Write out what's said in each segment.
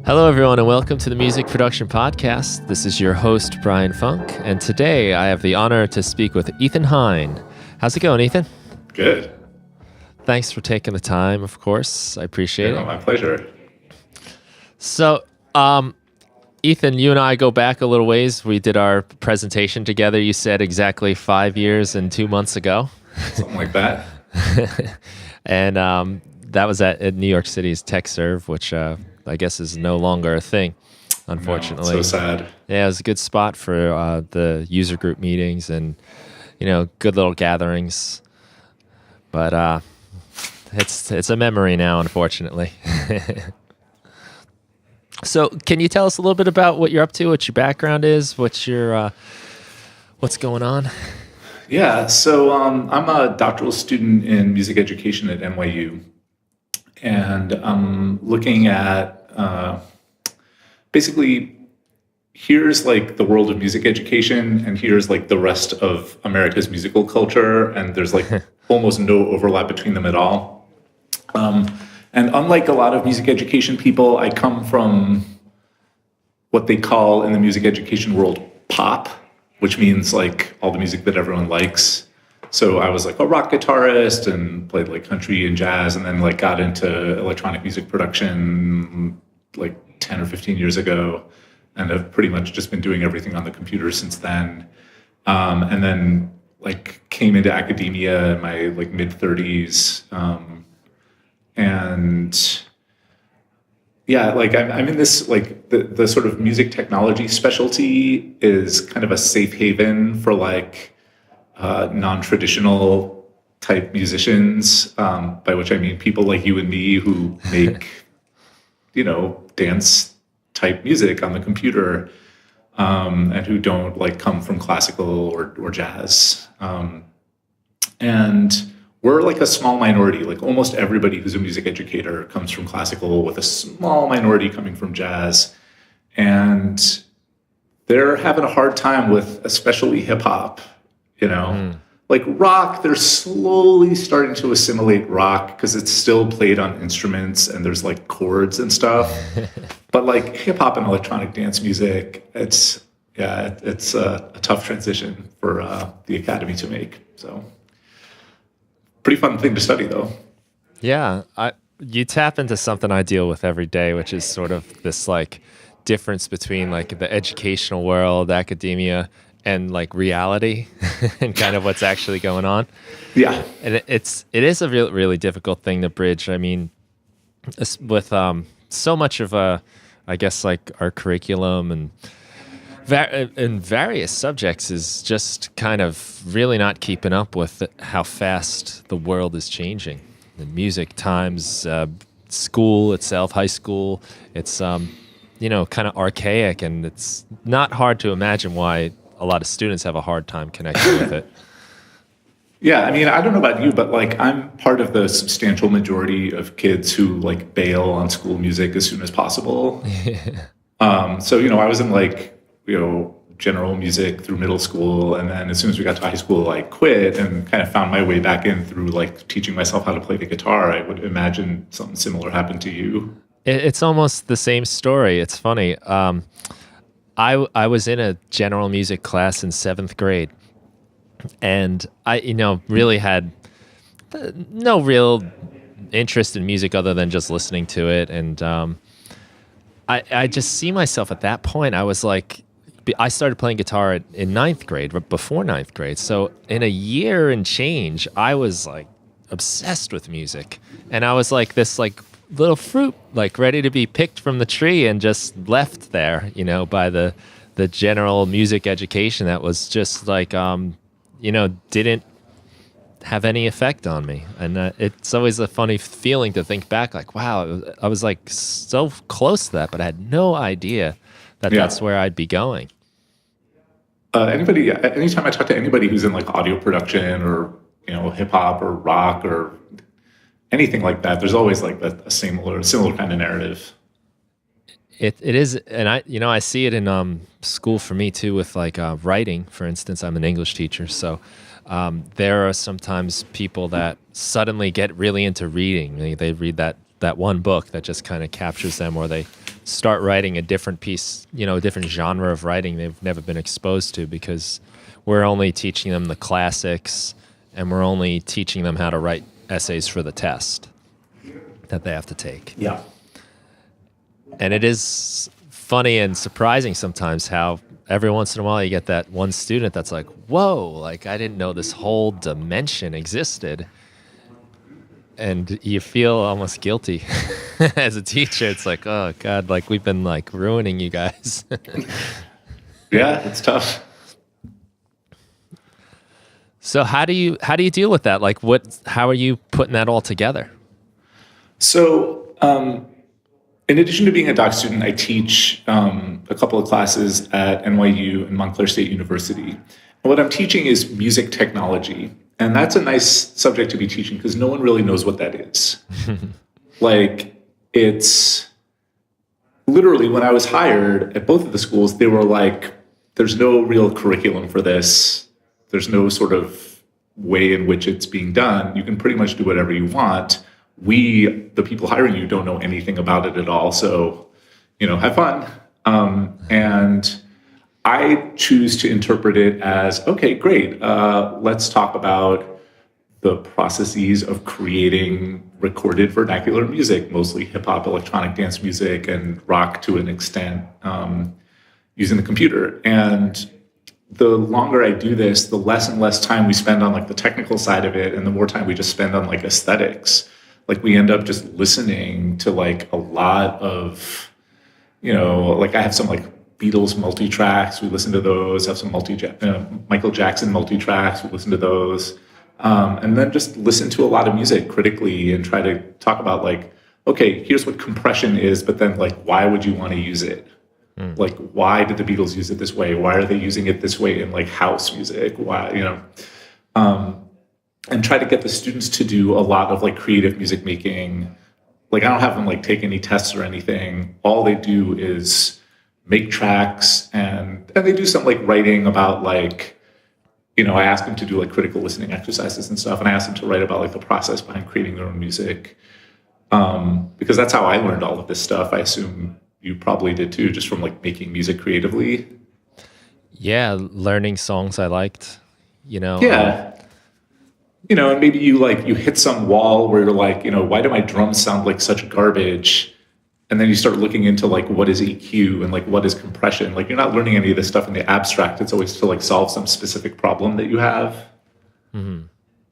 Hello, everyone, and welcome to the Music Production Podcast. This is your host, Brian Funk, and today I have the honor to speak with Ethan Hein. How's it going, Ethan? Good. Thanks for taking the time, of course. I appreciate it. My pleasure. So, Ethan, you and I go back a little ways. We did our presentation together, you said, exactly 5 years and 2 months ago. Something like that. And that was at New York City's TechServe, which I guess is no longer a thing, unfortunately. No, so sad. Yeah, it was a good spot for the user group meetings and, good little gatherings. But it's a memory now, unfortunately. So can you tell us a little bit about what you're up to, what your background is, what's going on? Yeah, so I'm a doctoral student in music education at NYU. And I'm looking at basically, here's like the world of music education, and here's like the rest of America's musical culture, and there's like almost no overlap between them at all. And unlike a lot of music education people, I come from what they call in the music education world pop, which means like all the music that everyone likes. So I was like a rock guitarist and played like country and jazz, and then like got into electronic music production like 10 or 15 years ago, and have pretty much just been doing everything on the computer since then. And then like came into academia in my like mid 30s. And yeah, like I'm in this, like the sort of music technology specialty is kind of a safe haven for like non-traditional type musicians, by which I mean people like you and me who make, dance type music on the computer, and who don't like come from classical or jazz. And we're like a small minority. Like almost everybody who's a music educator comes from classical, with a small minority coming from jazz. And they're having a hard time with especially hip hop, Like rock, they're slowly starting to assimilate rock because it's still played on instruments and there's like chords and stuff. But like hip hop and electronic dance music, it's a tough transition for the academy to make. So pretty fun thing to study though. Yeah, you tap into something I deal with every day, which is sort of this like difference between like the educational world, academia, and like reality and kind of what's actually going on. Yeah. And it is a really difficult thing to bridge. I mean, with so much of I guess like our curriculum and in various subjects is just kind of really not keeping up with how fast the world is changing. The music times, school itself, high school, it's kind of archaic, and it's not hard to imagine why a lot of students have a hard time connecting with it. Yeah, I mean, I don't know about you, but like I'm part of the substantial majority of kids who like bail on school music as soon as possible. So, I was in like, general music through middle school. And then as soon as we got to high school, I quit and kind of found my way back in through like teaching myself how to play the guitar. I would imagine something similar happened to you. It's almost the same story. It's funny. I was in a general music class in 7th grade, and I, really had no real interest in music other than just listening to it. And I just see myself at that point. I was like, I started playing guitar in 9th grade, before 9th grade. So in a year and change, I was like obsessed with music, and I was like this like little fruit, like ready to be picked from the tree and just left there, by the general music education that was just like, didn't have any effect on me. And it's always a funny feeling to think back, like, wow, I was like so close to that, but I had no idea that that's where I'd be going. Anytime I talk to anybody who's in like audio production or, hip hop or rock or anything like that, there's always like a similar kind of narrative. It is, and I see it in school for me too, with like writing. For instance, I'm an English teacher, so there are sometimes people that suddenly get really into reading. They read that one book that just kind of captures them, or they start writing a different piece, a different genre of writing they've never been exposed to, because we're only teaching them the classics and we're only teaching them how to write essays for the test that they have to take. Yeah. And it is funny and surprising sometimes how every once in a while you get that one student that's like, whoa, like I didn't know this whole dimension existed. And you feel almost guilty as a teacher. It's like, oh God, like we've been like ruining you guys. Yeah, it's tough. So how do you deal with that? Like how are you putting that all together? So, in addition to being a doc student, I teach a couple of classes at NYU and Montclair State University. And what I'm teaching is music technology. And that's a nice subject to be teaching because no one really knows what that is. Like, it's literally when I was hired at both of the schools, they were like, there's no real curriculum for this. There's no sort of way in which it's being done. You can pretty much do whatever you want. We, the people hiring you, don't know anything about it at all. So, have fun. And I choose to interpret it as, okay, great. Let's talk about the processes of creating recorded vernacular music, mostly hip hop, electronic dance music, and rock to an extent, using the computer. And the longer I do this, the less and less time we spend on like the technical side of it, and the more time we just spend on like aesthetics. Like we end up just listening to like a lot of, like I have some like Beatles multi-tracks, we listen to those, have some Michael Jackson multi-tracks, we listen to those. And then just listen to a lot of music critically and try to talk about like, okay, here's what compression is, but then like, why would you want to use it? Like, why did the Beatles use it this way? Why are they using it this way in like house music? Why, and try to get the students to do a lot of like creative music making. Like I don't have them like take any tests or anything. All they do is make tracks and they do some like writing about like, I ask them to do like critical listening exercises and stuff. And I ask them to write about like the process behind creating their own music. Because that's how I learned all of this stuff. I assume you probably did too, just from like making music creatively. Yeah. Learning songs I liked, Yeah. And maybe you hit some wall where you're like, why do my drums sound like such garbage? And then you start looking into like, what is EQ and like, what is compression? Like you're not learning any of this stuff in the abstract. It's always to like solve some specific problem that you have. Mm-hmm.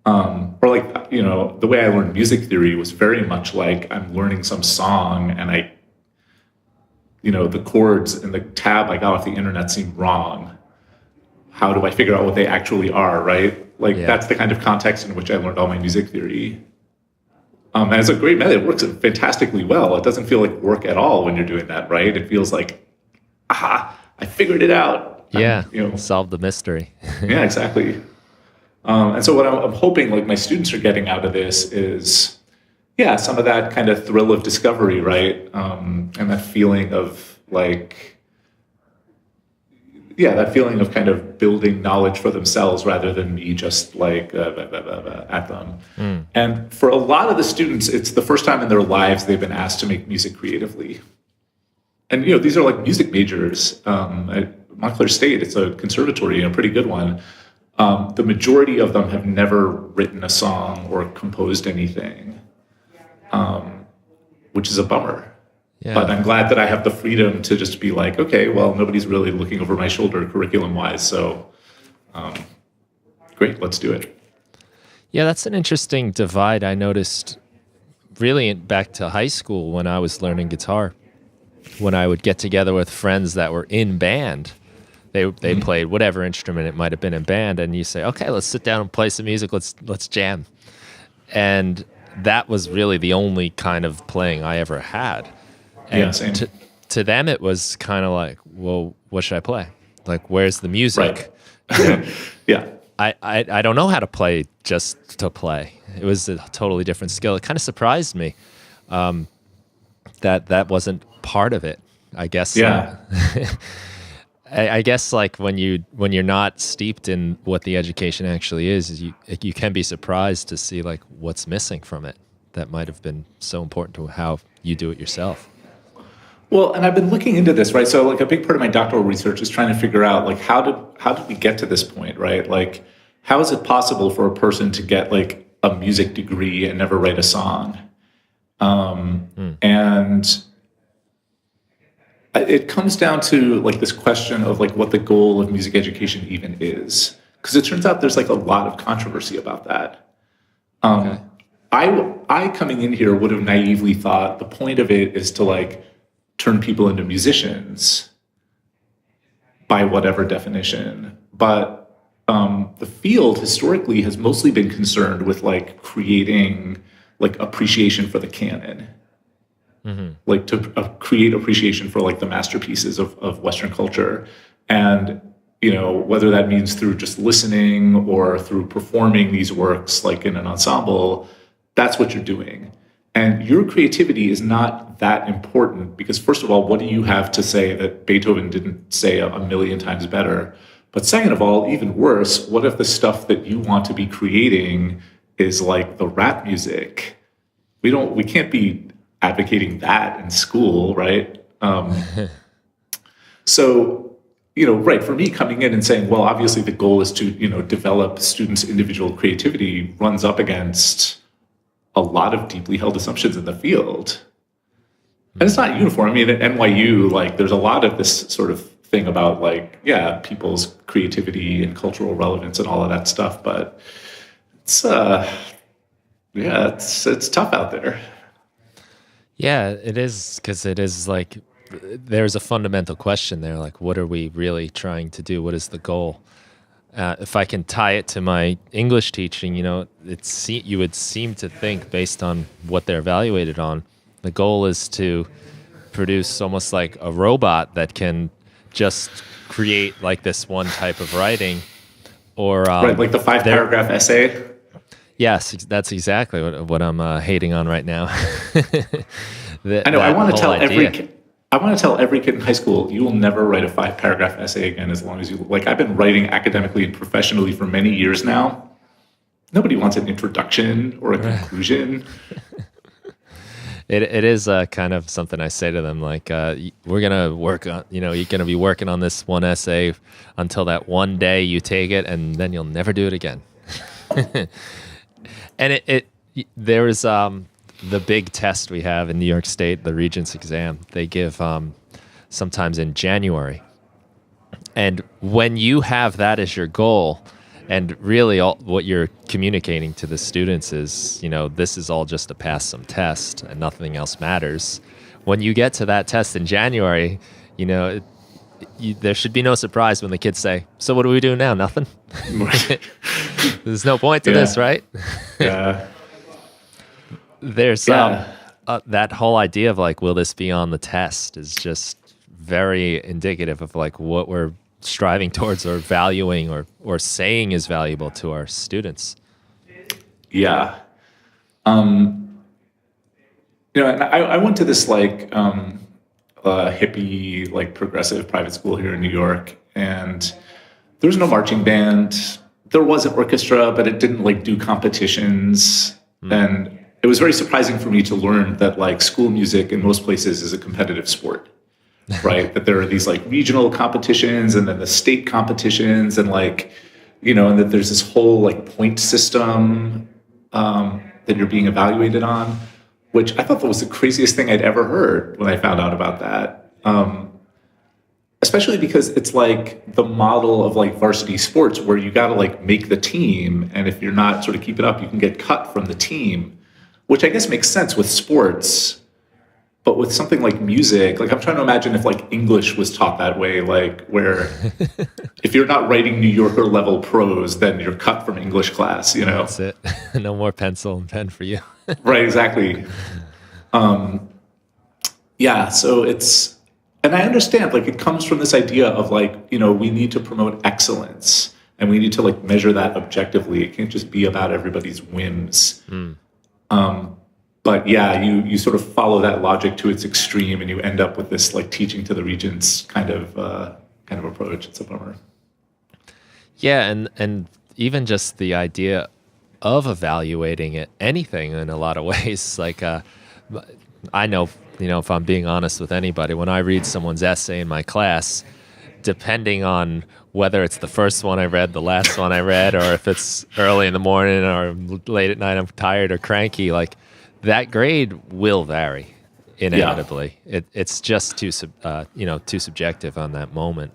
Or like, the way I learned music theory was very much like I'm learning some song and the chords and the tab I got off the internet seem wrong. How do I figure out what they actually are, right? Like that's the kind of context in which I learned all my music theory. And it's a great method. It works fantastically well. It doesn't feel like work at all when you're doing that, right? It feels like, aha, I figured it out. Yeah, solve the mystery. Yeah, exactly. And so what I'm hoping like my students are getting out of this is, some of that kind of thrill of discovery, right? And that feeling of like, that feeling of kind of building knowledge for themselves rather than me just like at them. And for a lot of the students, it's the first time in their lives they've been asked to make music creatively. And, these are like music majors at Montclair State. It's a conservatory, a pretty good one. The majority of them have never written a song or composed anything, which is a bummer. Yeah. But I'm glad that I have the freedom to just be like, okay, well, nobody's really looking over my shoulder curriculum-wise, so great, let's do it. Yeah, that's an interesting divide I noticed really back to high school when I was learning guitar. When I would get together with friends that were in band, they played whatever instrument it might have been in band, and you say, okay, let's sit down and play some music, let's jam. And that was really the only kind of playing I ever had. And same. To them, it was kind of like, well, what should I play? Like, where's the music? Right. Yeah. I don't know how to play just to play. It was a totally different skill. It kind of surprised me that wasn't part of it, I guess. Yeah. I guess like when you're not steeped in what the education actually is you can be surprised to see like what's missing from it that might have been so important to how you do it yourself. Well, and I've been looking into this, right? So like a big part of my doctoral research is trying to figure out like how did we get to this point, right? Like how is it possible for a person to get like a music degree and never write a song? And it comes down to like this question of like what the goal of music education even is, because it turns out there's like a lot of controversy about that. Okay. I coming in here would have naively thought the point of it is to like turn people into musicians by whatever definition. But the field historically has mostly been concerned with like creating like appreciation for the canon, like to create appreciation for like the masterpieces of Western culture. And, you know, whether that means through just listening or through performing these works like in an ensemble, that's what you're doing. And your creativity is not that important because, first of all, what do you have to say that Beethoven didn't say a million times better? But second of all, even worse, what if the stuff that you want to be creating is like the rap music? We can't be advocating that in school, right? So, you know, right, for me coming in and saying, well, obviously the goal is to, you know, develop students' individual creativity runs up against a lot of deeply held assumptions in the field. And it's not uniform. I mean, at NYU, like, there's a lot of this sort of thing about, like, yeah, people's creativity and cultural relevance and all of that stuff. But it's, it's tough out there. Yeah, it is, because it is like there's a fundamental question there, like what are we really trying to do? What is the goal? If I can tie it to my English teaching, you know, you would seem to think based on what they're evaluated on, the goal is to produce almost like a robot that can just create like this one type of writing, or right, like the 5-paragraph essay. Yes, that's exactly what I'm hating on right now. I know. I want to tell every kid in high school, you will never write a 5-paragraph essay again as long as you like. I've been writing academically and professionally for many years now. Nobody wants an introduction or a conclusion. It is kind of something I say to them, like we're gonna work on, you know, you're gonna be working on this one essay until that one day you take it, and then you'll never do it again. And there's the big test we have in New York State, the Regents exam. They give sometimes in January. And when you have that as your goal, and really what you're communicating to the students is, you know, this is all just to pass some test and nothing else matters. When you get to that test in January, you know, there should be no surprise when the kids say, so what do we do now? Nothing? There's no point to this, right? Yeah. There's that whole idea of like, will this be on the test is just very indicative of like what we're striving towards or valuing or saying is valuable to our students. Yeah. You know, and I went to this like hippie, like progressive private school here in New York, and there was no marching band. There was an orchestra, but it didn't like do competitions. And it was very surprising for me to learn that like school music in most places is a competitive sport, right? That there are these like regional competitions and then the state competitions, and like, you know, and that there's this whole like point system that you're being evaluated on, which I thought that was the craziest thing I'd ever heard when I found out about that. Especially because it's like the model of like varsity sports where you got to like make the team. And if you're not sort of keeping up, you can get cut from the team, which I guess makes sense with sports. But with something like music, like I'm trying to imagine if like English was taught that way, like where if you're not writing New Yorker level prose, then you're cut from English class, you know? That's it. No more pencil and pen for you. Right, exactly. Yeah, so it's, and I understand, like it comes from this idea of like, you know, we need to promote excellence and we need to like measure that objectively. It can't just be about everybody's whims. But yeah, you sort of follow that logic to its extreme and you end up with this like teaching to the regents kind of approach. It's a bummer. Yeah, and even just the idea of evaluating anything in a lot of ways, like I know if I'm being honest with anybody, when I read someone's essay in my class, depending on whether it's the first one I read, the last one I read, or if it's early in the morning or late at night, I'm tired or cranky, like that grade will vary inevitably. It's just too subjective on that moment.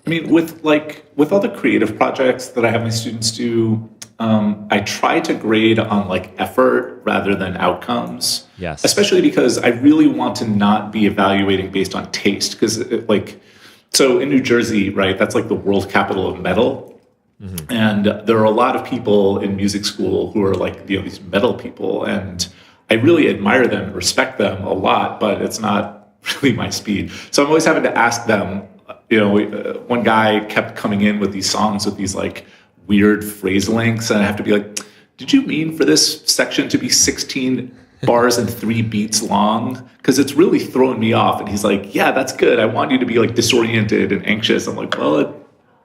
I mean, with all the creative projects that I have my students do, I try to grade on like effort rather than outcomes. Yes. Especially because I really want to not be evaluating based on taste. Because so in New Jersey, right, that's like the world capital of metal. Mm-hmm. And there are a lot of people in music school who are like, these metal people. And I really admire them and respect them a lot, but it's not really my speed. So I'm always having to ask them, one guy kept coming in with these songs with these like weird phrase lengths. And I have to be like, did you mean for this section to be 16 bars and 3 beats long? Because it's really throwing me off. And he's like, yeah, that's good. I want you to be like disoriented and anxious. I'm like, well,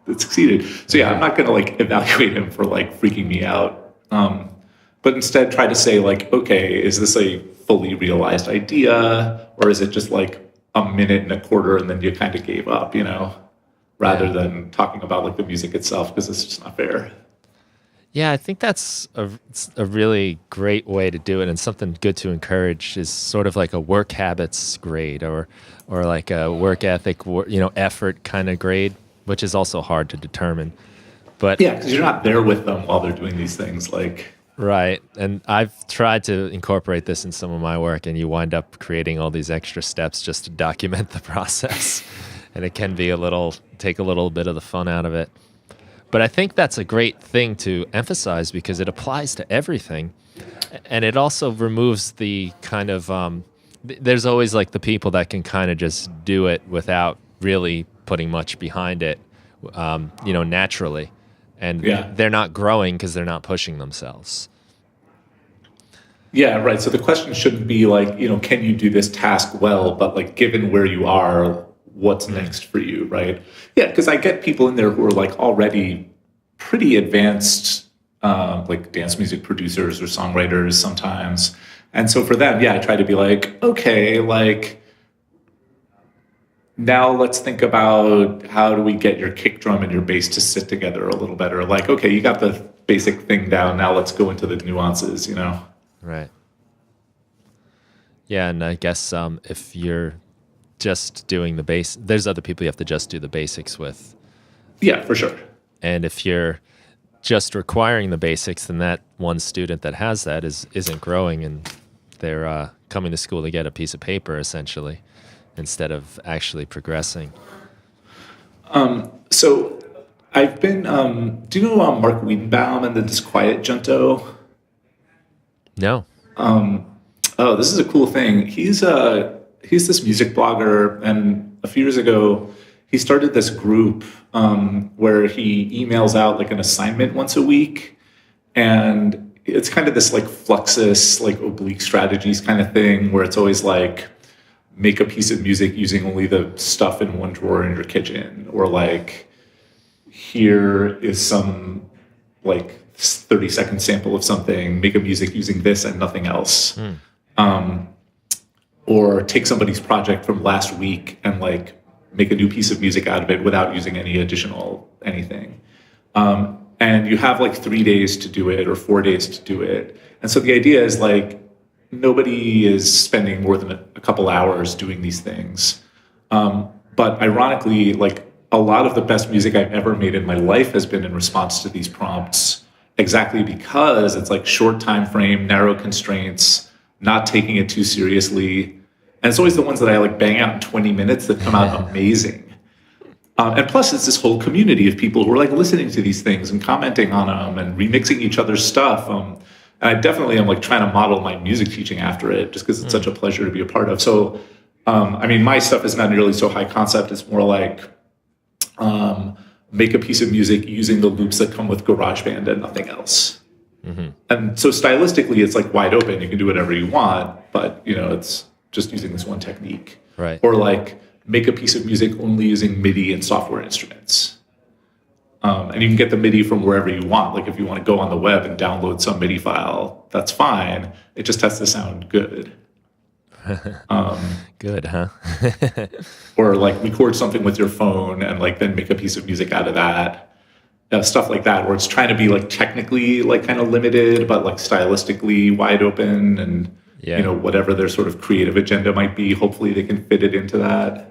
it succeeded. So yeah, I'm not going to like evaluate him for like freaking me out. But instead try to say like, okay, is this a fully realized idea? Or is it just like a minute and a quarter and then you kind of gave up, rather than talking about like the music itself, because it's just not fair. Yeah, I think that's a really great way to do it, and something good to encourage is sort of like a work habits grade or like a work ethic, effort kind of grade, which is also hard to determine. But yeah, because you're not there with them while they're doing these things. Right, and I've tried to incorporate this in some of my work, and you wind up creating all these extra steps just to document the process, and it can be take a little bit of the fun out of it. But I think that's a great thing to emphasize because it applies to everything. And it also removes the kind of, there's always like the people that can kind of just do it without really putting much behind it, naturally. And they're not growing because they're not pushing themselves. Yeah, right. So the question shouldn't be like, can you do this task well, but like given where you are, what's next for you, right? Yeah, because I get people in there who are like already pretty advanced, like dance music producers or songwriters sometimes. And so for them, I try to be like, okay, like now let's think about how do we get your kick drum and your bass to sit together a little better? Like, okay, you got the basic thing down. Now let's go into the nuances, Right. Yeah, and I guess if you're just doing the bass, there's other people you have to just do the basics with. Yeah, for sure. And if you're just requiring the basics, then that one student that has that isn't growing, and they're coming to school to get a piece of paper, essentially, instead of actually progressing. So I've been, do you know Mark Wiedenbaum and the Disquiet Junto? No. Oh, this is a cool thing. He's this music blogger, and a few years ago, he started this group where he emails out like an assignment once a week, and it's kind of this like Fluxus, like oblique strategies kind of thing, where it's always like make a piece of music using only the stuff in one drawer in your kitchen, or like here is some like 30-second sample of something, make a music using this and nothing else. Or take somebody's project from last week and like make a new piece of music out of it without using any additional anything. And you have like 3 days to do it or 4 days to do it. And so the idea is like nobody is spending more than a couple hours doing these things. But ironically, like a lot of the best music I've ever made in my life has been in response to these prompts, exactly because it's like short time frame, narrow constraints, not taking it too seriously. And it's always the ones that I like bang out in 20 minutes that come out amazing. And plus it's this whole community of people who are like listening to these things and commenting on them and remixing each other's stuff. And I definitely am like trying to model my music teaching after it just because it's such a pleasure to be a part of. So, I mean, my stuff is not nearly so high concept. It's more like make a piece of music using the loops that come with GarageBand and nothing else. Mm-hmm. And so stylistically, it's like wide open. You can do whatever you want, but it's just using this one technique. Right. Or like make a piece of music only using Midi and software instruments. And you can get the Midi from wherever you want. Like if you want to go on the web and download some Midi file, that's fine. It just has to sound good. Good, huh? Or like record something with your phone and like then make a piece of music out of that. Stuff like that, where it's trying to be like technically like kind of limited, but like stylistically wide open, and Yeah. whatever their sort of creative agenda might be, hopefully they can fit it into that.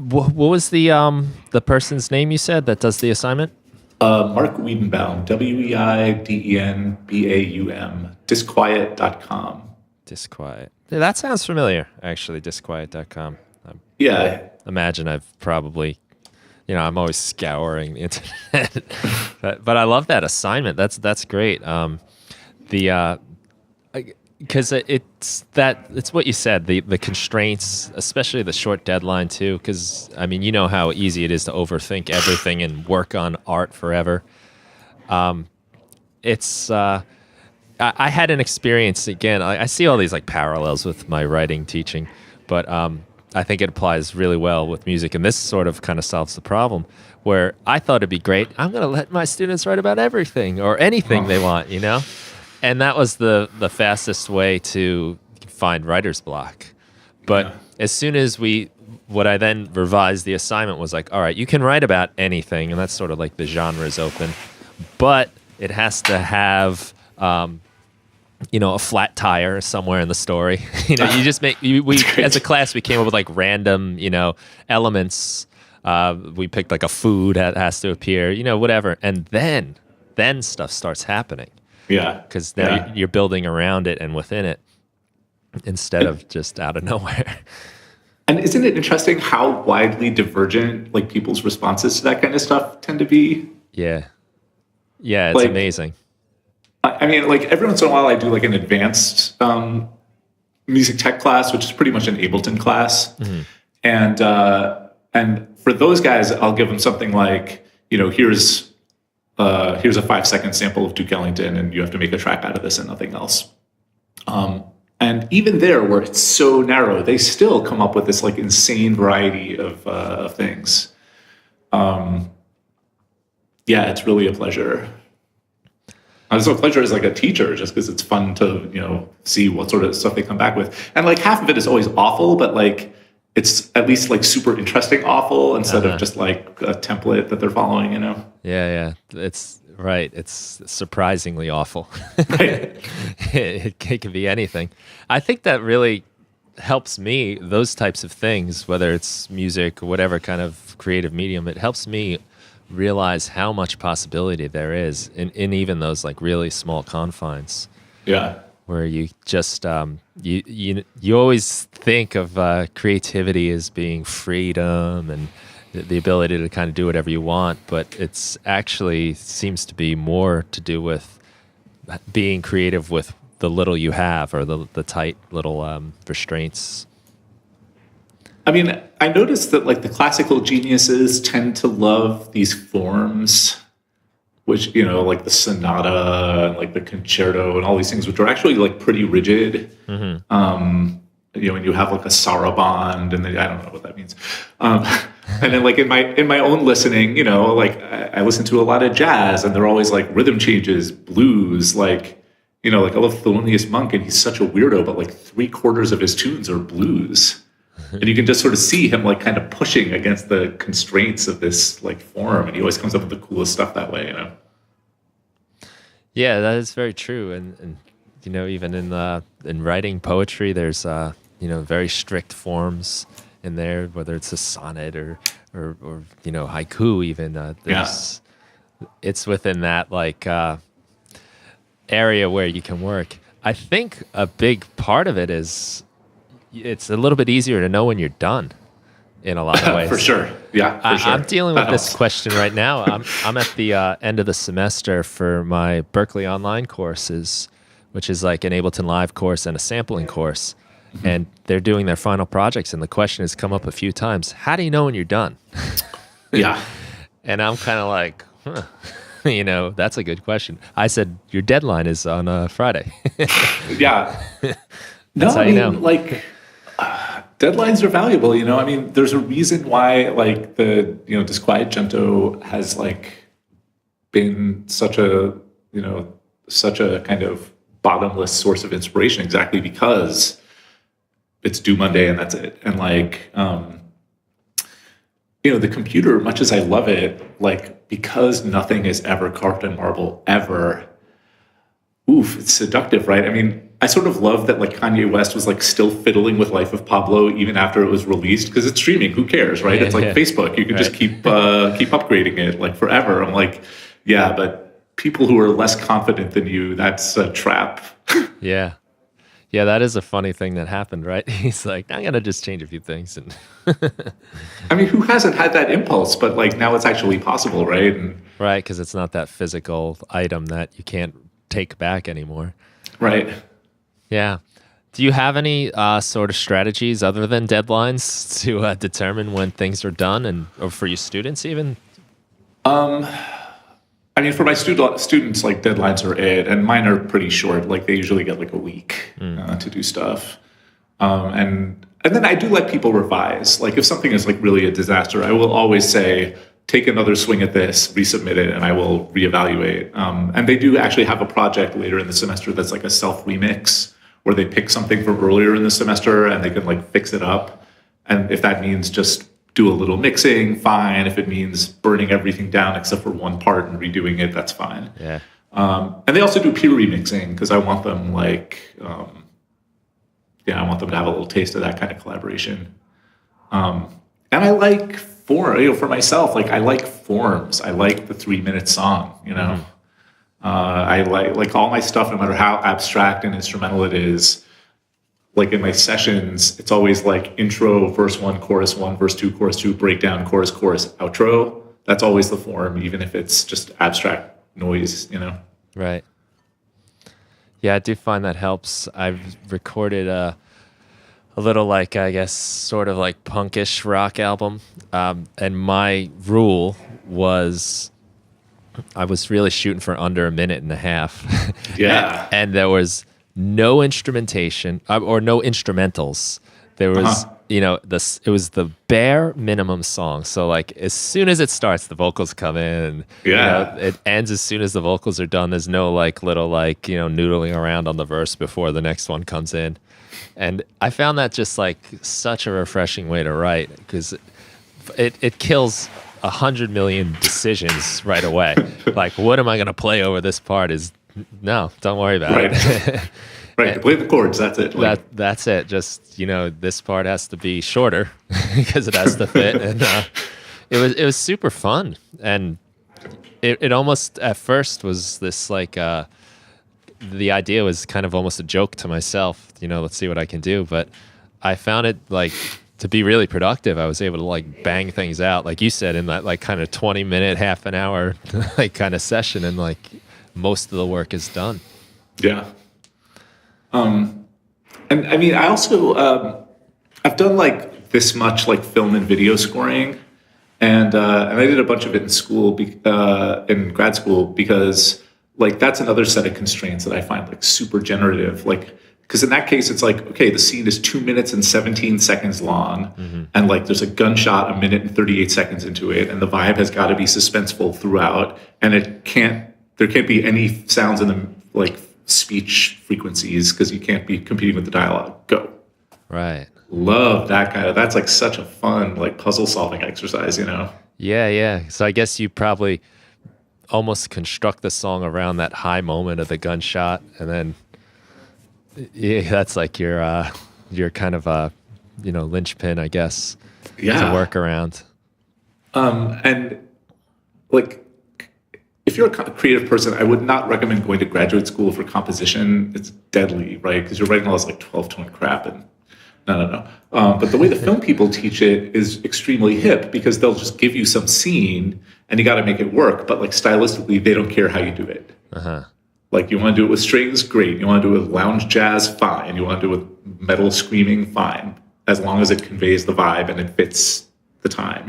What was the person's name you said that does the assignment? Mark Wiedenbaum, Weidenbaum, disquiet.com. Disquiet. Yeah, that sounds familiar, actually, disquiet.com. Yeah. Imagine I've probably, I'm always scouring the internet. but I love that assignment. That's great. Because it's what you said, the constraints, especially the short deadline too. Because you know how easy it is to overthink everything and work on art forever. I had an experience again. I see all these like parallels with my writing teaching, but I think it applies really well with music, and this sort of kind of solves the problem. Where I thought it'd be great, I'm going to let my students write about everything or anything they want, and that was the fastest way to find writer's block. But as soon as what I then revised the assignment was like, all right, you can write about anything, and that's sort of like the genre is open, but it has to have a flat tire somewhere in the story. You just we as a class we came up with like random elements. We picked like a food that has to appear, whatever, and then stuff starts happening. Yeah, because now you're building around it and within it instead of just out of nowhere. And isn't it interesting how widely divergent like people's responses to that kind of stuff tend to be? Yeah, it's amazing. Like every once in a while I do like an advanced music tech class, which is pretty much an Ableton class. Mm-hmm. And for those guys, I'll give them something like, here's a 5-second sample of Duke Ellington, and you have to make a track out of this and nothing else. And even there, where it's so narrow, they still come up with this like insane variety of things. It's really a pleasure. It's a pleasure as like a teacher, just because it's fun to see what sort of stuff they come back with, and like half of it is always awful, but like it's at least like super interesting awful instead of just like a template that they're following. Yeah, it's right. It's surprisingly awful. Right. it can be anything. I think that really helps me. Those types of things, whether it's music or whatever kind of creative medium, it helps me realize how much possibility there is in even those like really small confines. Yeah. Where you just you always think of creativity as being freedom and the ability to kind of do whatever you want, but it's actually seems to be more to do with being creative with the little you have, or the tight little restraints. I noticed that like the classical geniuses tend to love these forms, which, like the sonata and like the concerto and all these things, which are actually like pretty rigid. Mm-hmm. When you have like a saraband, and I don't know what that means. And then like in my own listening, like I listen to a lot of jazz, and they're always like rhythm changes, blues, like, like I love Thelonious Monk, and he's such a weirdo, but like 3/4 of his tunes are blues. And you can just sort of see him like kind of pushing against the constraints of this like form, and he always comes up with the coolest stuff that way, Yeah, that is very true, and even in writing poetry, there's very strict forms in there, whether it's a sonnet or haiku even. It's within that like area where you can work. I think a big part of it is it's a little bit easier to know when you're done in a lot of ways. For sure. Yeah, for sure. I'm dealing with this question right now. I'm at the end of the semester for my Berkeley Online courses, which is like an Ableton Live course and a sampling course. Mm-hmm. And they're doing their final projects, and the question has come up a few times. How do you know when you're done? Yeah. And I'm kind of like, that's a good question. I said, your deadline is on Friday. Yeah. That's how you know. Like, deadlines are valuable, there's a reason why like the, Disquiet has like been such a kind of bottomless source of inspiration exactly because it's due Monday and that's it. And like, the computer, much as I love it, like, because nothing is ever carved in marble ever, it's seductive, right? I mean, I sort of love that like Kanye West was like still fiddling with Life of Pablo even after it was released, because it's streaming. Who cares, right? It's like Facebook. You can just keep upgrading it like forever. I'm like, yeah, but people who are less confident than you, that's a trap. Yeah. Yeah, that is a funny thing that happened, right? He's like, I'm going to just change a few things. And I mean, who hasn't had that impulse? But like now it's actually possible, right? Right, because it's not that physical item that you can't take back anymore. Right. Yeah. Do you have any sort of strategies other than deadlines to determine when things are done, or for your students even? I mean, for my students, like deadlines are it, and mine are pretty short. Like they usually get like a week to do stuff, and then I do let people revise. Like if something is like really a disaster, I will always say, take another swing at this, resubmit it, and I will reevaluate. And they do actually have a project later in the semester that's like a self remix, where they pick something from earlier in the semester and they can like fix it up. And if that means just do a little mixing, fine. If it means burning everything down except for one part and redoing it, that's fine. Yeah. And they also do peer remixing because I want them I want them to have a little taste of that kind of collaboration. And I like for myself, like I like forms. I like the 3-minute song, Mm-hmm. I like all my stuff, no matter how abstract and instrumental it is. Like in my sessions, it's always like intro, verse 1, verse 2, chorus 2, breakdown, chorus, outro. That's always the form, even if it's just abstract noise, Right. Yeah, I do find that helps. I've recorded a little, like, I guess, sort of like punkish rock album. And my rule was I was really shooting for under a minute and a half. Yeah. And there was no instrumentation or no instrumentals. There was, it was the bare minimum song. So like as soon as it starts, the vocals come in. Yeah. It ends as soon as the vocals are done. There's no like little like, noodling around on the verse before the next one comes in. And I found that just like such a refreshing way to write, because it kills 100 million decisions right away. Like, what am I going to play over this part? No, don't worry about it. Right, play the chords. That's it. That's it. Just this part has to be shorter because it has to fit. And it was super fun. And it almost at first was this like the idea was kind of almost a joke to myself. Let's see what I can do. But I found it like to be really productive. I was able to like bang things out, like you said, in that like kind of 20-minute, half an hour like kind of session, and like most of the work is done. Yeah. And I mean, I also I've done like this much like film and video scoring, and I did a bunch of it in school, in grad school, because like that's another set of constraints that I find like super generative. Like, because in that case, it's like, okay, the scene is 2 minutes and 17 seconds long, mm-hmm. and like there's a gunshot 1 minute and 38 seconds into it, and the vibe has got to be suspenseful throughout, and there can't be any sounds in the like speech frequencies because you can't be competing with the dialogue. Go. Right. Love that that's like such a fun like puzzle solving exercise, Yeah. So I guess you probably almost construct the song around that high moment of the gunshot, and then that's like your kind of linchpin, I guess, to work around. And like, if you're a creative person, I would not recommend going to graduate school for composition. It's deadly, right? Because you're writing all this like 12-tone crap, and no. But the way the film people teach it is extremely hip, because they'll just give you some scene and you got to make it work. But like stylistically, they don't care how you do it. Uh-huh. Like, you want to do it with strings, great. You want to do it with lounge jazz, fine. You want to do it with metal screaming, fine. As long as it conveys the vibe and it fits the time,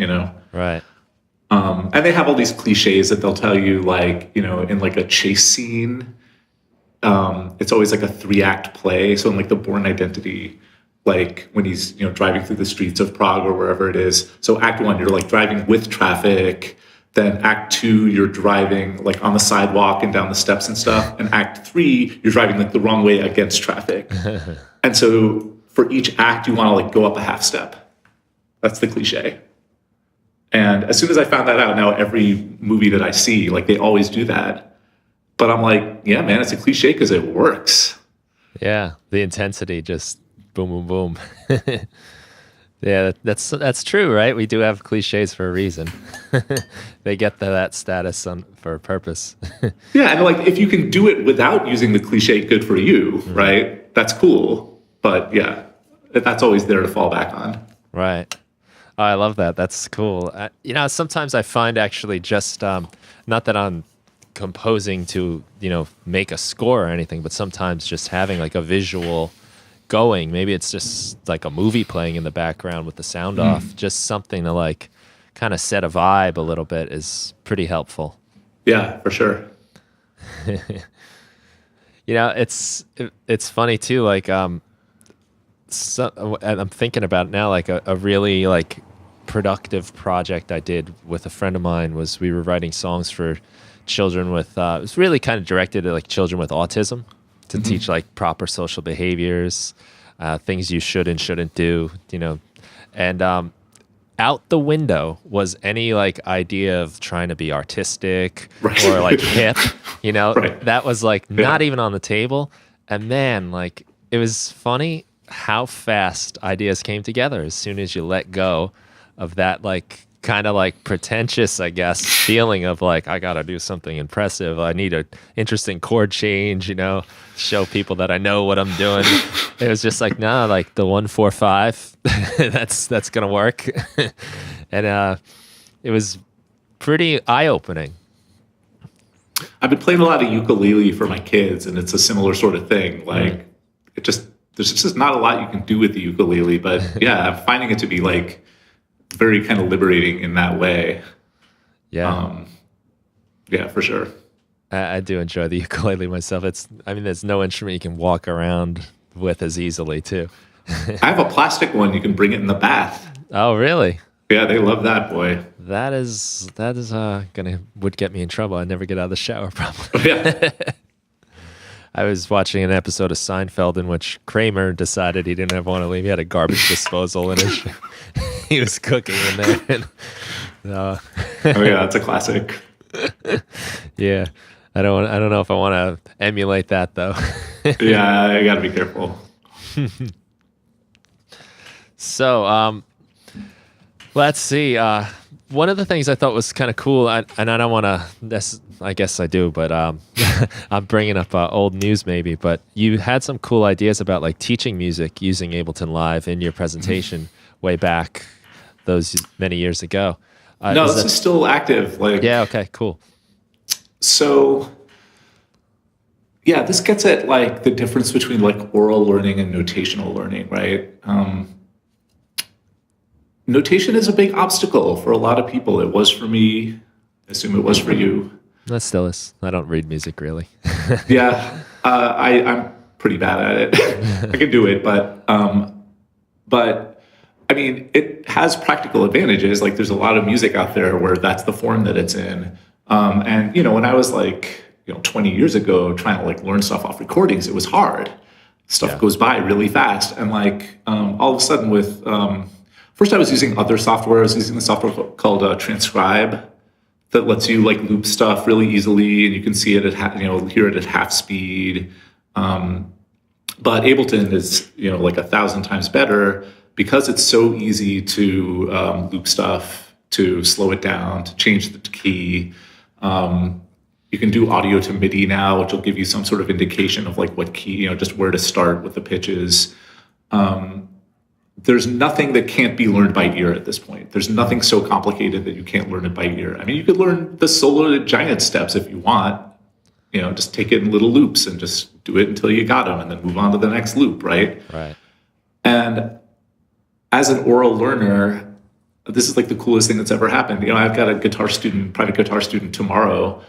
Right. And they have all these cliches that they'll tell you, like, in like a chase scene, it's always like a 3-act play. So in like the Bourne Identity, like when he's, driving through the streets of Prague or wherever it is. So act 1, you're like driving with traffic. Then act 2, you're driving like on the sidewalk and down the steps and stuff. And act 3, you're driving like the wrong way against traffic. And so for each act, you want to like go up a half step. That's the cliche. And as soon as I found that out, now every movie that I see, like they always do that. But I'm like, yeah, man, it's a cliche because it works. Yeah, the intensity just boom, boom, boom. Yeah, that's true, right? We do have cliches for a reason. They get that status for a purpose. Yeah, and like if you can do it without using the cliche, good for you, right? That's cool. But yeah, that's always there to fall back on. Right. Oh, I love that. That's cool. Sometimes I find actually just, not that I'm composing to, make a score or anything, but sometimes just having like a visual going, maybe it's just like a movie playing in the background with the sound off, just something to like kind of set a vibe a little bit is pretty helpful. Yeah, for sure. It's funny too, like, and I'm thinking about it now, like a really like productive project I did with a friend of mine was we were writing songs for children with, it was really kind of directed at like children with autism to teach like proper social behaviors, things you should and shouldn't do, and out the window was any like idea of trying to be artistic or like hip, that was like not even on the table. And man, like it was funny how fast ideas came together as soon as you let go of that like kind of like pretentious, I guess, feeling of like, I got to do something impressive. I need an interesting chord change, show people that I know what I'm doing. It was just like, nah, like the 1-4-5, that's going to work. And it was pretty eye-opening. I've been playing a lot of ukulele for my kids, and it's a similar sort of thing. Like there's just not a lot you can do with the ukulele, but yeah, I'm finding it to be like very kind of liberating in that way. Yeah. Yeah, for sure. I do enjoy the ukulele myself. There's no instrument you can walk around with as easily too. I have a plastic one. You can bring it in the bath. Oh, really? Yeah, they love that, boy. That is would get me in trouble. I never get out of the shower probably. Yeah. I was watching an episode of Seinfeld in which Kramer decided he didn't ever want to leave. He had a garbage disposal in his he was cooking in there. And, oh yeah, that's a classic. Yeah, I don't know if I want to emulate that though. Yeah, I got to be careful. So, let's see. One of the things I thought was kind of cool, and I don't want to. I guess I do, but I'm bringing up old news maybe. But you had some cool ideas about like teaching music using Ableton Live in your presentation way back those many years ago. No, this is still active. Like, yeah, okay, cool. So, yeah, this gets at like the difference between like oral learning and notational learning, right? Notation is a big obstacle for a lot of people. It was for me. I assume it was for you. That still is. I don't read music really. Yeah, I'm pretty bad at it. I can do it, but I mean, it has practical advantages. Like, there's a lot of music out there where that's the form that it's in. And when I was like 20 years ago trying to like learn stuff off recordings, it was hard. Stuff goes by really fast, and like all of a sudden with first I was using other software. I was using the software called Transcribe that lets you like loop stuff really easily, and you can see it at hear it at half speed. But Ableton is like 1,000 times better because it's so easy to loop stuff, to slow it down, to change the key. You can do audio to Midi now, which will give you some sort of indication of like what key, just where to start with the pitches. There's nothing that can't be learned by ear at this point. There's nothing so complicated that you can't learn it by ear. I mean, you could learn the solo giant steps if you want, just take it in little loops and just do it until you got them and then move on to the next loop, right? Right. And as an oral learner, this is like the coolest thing that's ever happened. I've got a private guitar student tomorrow,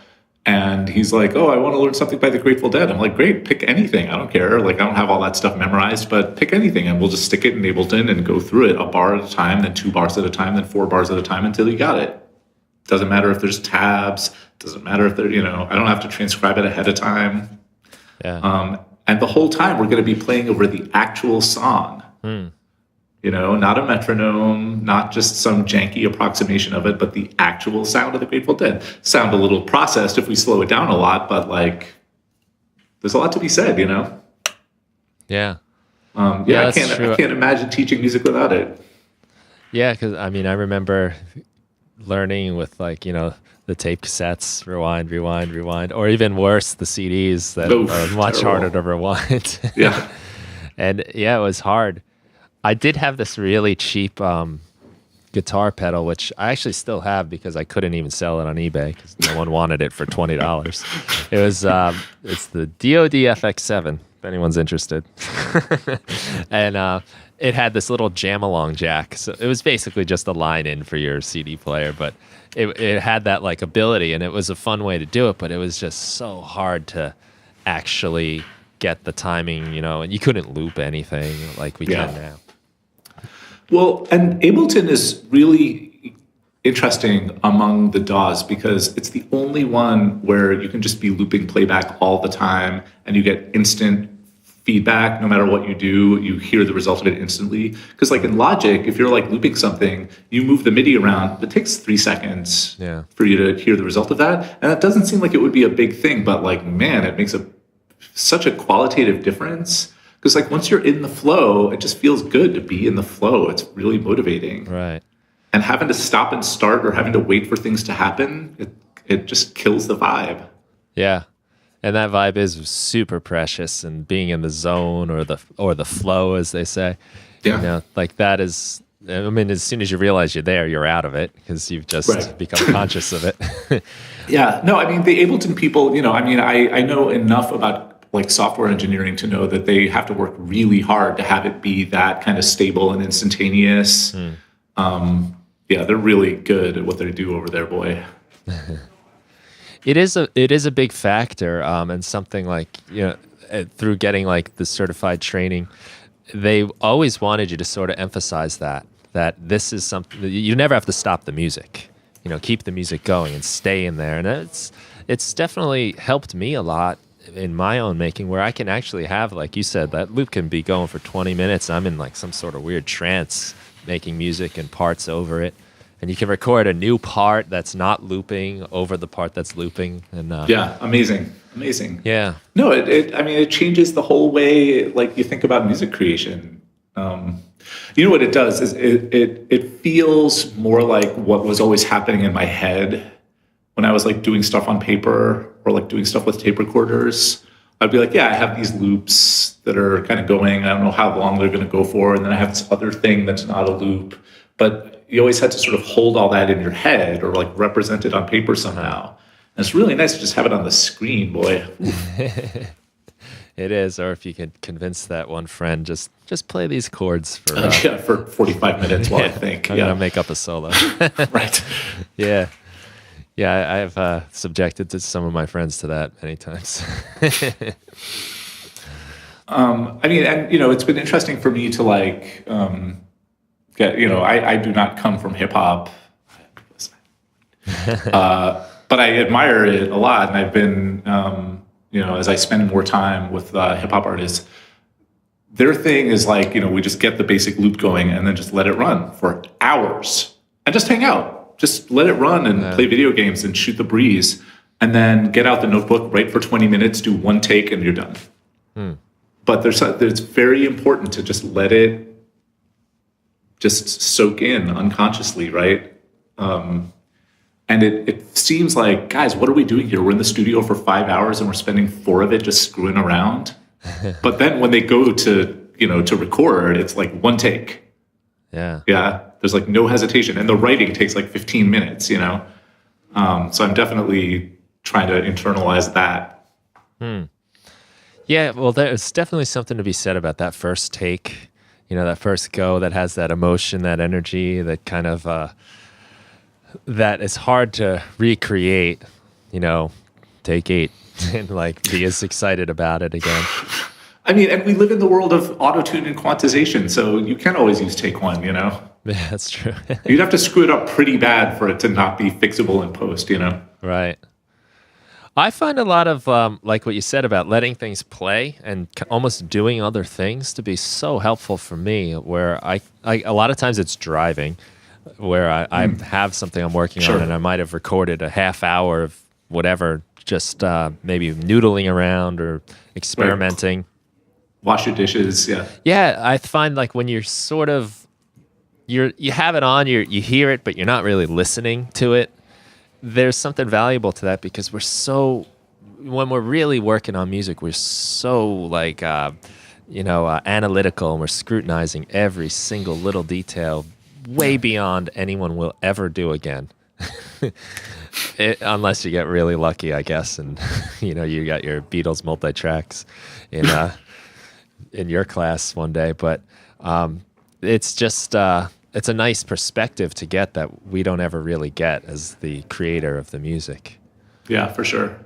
and he's like, oh, I want to learn something by the Grateful Dead. I'm like, great, pick anything. I don't care. Like, I don't have all that stuff memorized, but pick anything, and we'll just stick it in Ableton and go through it a bar at a time, then 2 bars at a time, then 4 bars at a time until you got it. Doesn't matter if there's tabs. Doesn't matter if I don't have to transcribe it ahead of time. Yeah. And the whole time we're going to be playing over the actual song. Not a metronome, not just some janky approximation of it, but the actual sound of the Grateful Dead. Sound a little processed if we slow it down a lot, but like, there's a lot to be said, Yeah. I can't imagine teaching music without it. Yeah, because I remember learning with the tape cassettes, rewind, or even worse, the CDs that are much harder to rewind. Yeah. And yeah, it was hard. I did have this really cheap guitar pedal, which I actually still have because I couldn't even sell it on eBay because no one wanted it for $20. It was it's the DoD FX7, if anyone's interested. And it had this little jam-along jack. So it was basically just a line in for your CD player, but it had that like ability, and it was a fun way to do it, but it was just so hard to actually get the timing, and you couldn't loop anything like we can now. Well, and Ableton is really interesting among the DAWs because it's the only one where you can just be looping playback all the time and you get instant feedback. No matter what you do, you hear the result of it instantly. Because like in Logic, if you're like looping something, you move the MIDI around, it takes 3 seconds for you to hear the result of that. And that doesn't seem like it would be a big thing, but like, man, it makes such a qualitative difference. Because like once you're in the flow, it just feels good to be in the flow. It's really motivating. Right. And having to stop and start or having to wait for things to happen, it just kills the vibe. Yeah. And that vibe is super precious, and being in the zone or the flow, as they say. Yeah. Like that is, as soon as you realize you're there, you're out of it because you've just become conscious of it. Yeah. No, the Ableton people, I know enough about like software engineering to know that they have to work really hard to have it be that kind of stable and instantaneous. They're really good at what they do over there, boy. It is a big factor, and something like through getting like the certified training, they always wanted you to sort of emphasize that this is something you never have to stop the music. Keep the music going and stay in there, and it's definitely helped me a lot in my own making, where I can actually have, like you said, that loop can be going for 20 minutes. I'm in like some sort of weird trance making music and parts over it. And you can record a new part that's not looping over the part that's looping. And amazing. Yeah. No, it changes the whole way like you think about music creation. What it does is it feels more like what was always happening in my head when I was like doing stuff on paper or like doing stuff with tape recorders. I'd be like, I have these loops that are kind of going. I don't know how long they're going to go for. And then I have this other thing that's not a loop. But you always had to sort of hold all that in your head or like represent it on paper somehow. And it's really nice to just have it on the screen, boy. It is. Or if you could convince that one friend, just play these chords for 45 minutes while I think. I'm going to make up a solo. Right. Yeah. Yeah, I've subjected to some of my friends to that many times. It's been interesting for me to like get, I do not come from hip hop, but I admire it a lot. And I've been, as I spend more time with hip hop artists, their thing is like, we just get the basic loop going and then just let it run for hours and just hang out. Just let it run and play video games and shoot the breeze, and then get out the notebook, write for 20 minutes, do one take, and you're done. But it's very important to just let it just soak in unconsciously, right? And it seems like, guys, what are we doing here? We're in the studio for 5 hours and we're spending 4 of it just screwing around. But then when they go to record, it's like one take. Yeah. There's like no hesitation. And the writing takes like 15 minutes, So I'm definitely trying to internalize that. Yeah, well, there's definitely something to be said about that first take, that first go that has that emotion, that energy, that kind of, that is hard to recreate, take 8 and like be as excited about it again. And we live in the world of auto-tune and quantization, so you can always use take 1, Yeah, that's true. You'd have to screw it up pretty bad for it to not be fixable in post, you know? Right. I find a lot of like what you said about letting things play and almost doing other things to be so helpful for me. Where I a lot of times it's driving, where I have something I'm working Sure. on, and I might have recorded a half hour of whatever, just maybe noodling around or experimenting. Wash your dishes, yeah. Yeah, I find like when you're sort of you have it on, you hear it, but you're not really listening to it. There's something valuable to that because when we're really working on music, we're so like analytical, and we're scrutinizing every single little detail way beyond anyone will ever do again. Unless you get really lucky, I guess, and you got your Beatles multi-tracks in your class one day. But it's just it's a nice perspective to get that we don't ever really get as the creator of the music. Yeah, for sure.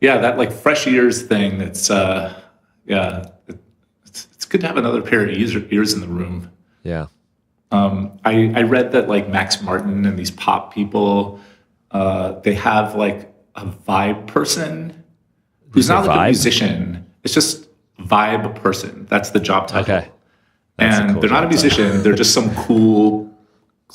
Yeah, that like fresh ears thing. It's it's good to have another pair of ears in the room. Yeah. I read that like Max Martin and these pop people, they have like a vibe person who's not like a musician. It's just vibe person. That's the job title. Okay. That's and cool they're not a musician. They're just some cool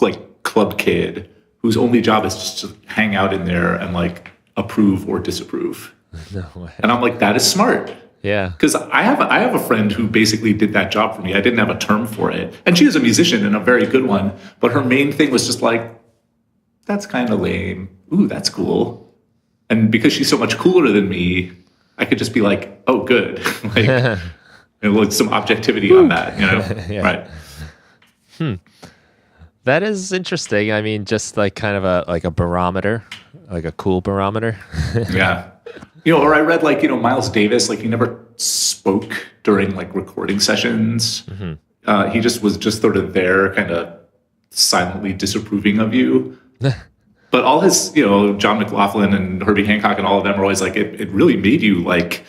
like club kid whose only job is just to hang out in there and like approve or disapprove. No way. And I'm like, that is smart. Yeah. Because I have a friend who basically did that job for me. I didn't have a term for it. And she was a musician and a very good one. But her main thing was just like, that's kind of lame. Ooh, that's cool. And because she's so much cooler than me, I could just be like, oh, good. Like, some objectivity on that, Yeah. Right. That is interesting. I mean, just like kind of a barometer, like a cool barometer. Yeah. Or I read like, Miles Davis, like he never spoke during like recording sessions. Mm-hmm. He just was just sort of there kind of silently disapproving of you. But all his, John McLaughlin and Herbie Hancock and all of them are always like, it really made you like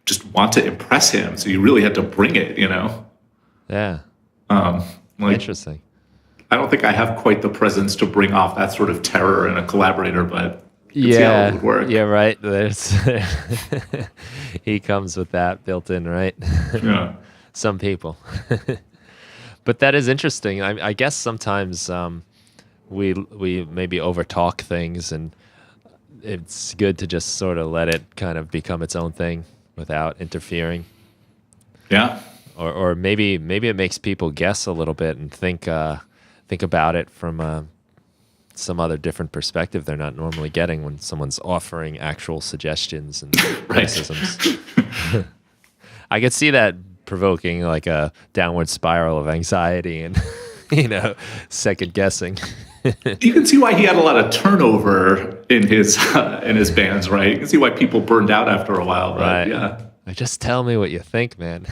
just want to impress him. So you really had to bring it, Yeah. Like, interesting. I don't think I have quite the presence to bring off that sort of terror in a collaborator, but see how it would work. Yeah, right. He comes with that built in, right? Yeah. Some people. But that is interesting. I guess sometimes we maybe overtalk things, and it's good to just sort of let it kind of become its own thing without interfering. Yeah. Or maybe it makes people guess a little bit and think about it from some other different perspective they're not normally getting when someone's offering actual suggestions and criticisms. I could see that provoking like a downward spiral of anxiety and second guessing. You can see why he had a lot of turnover in his bands, right? You can see why people burned out after a while, right? Yeah. Like, just tell me what you think, man.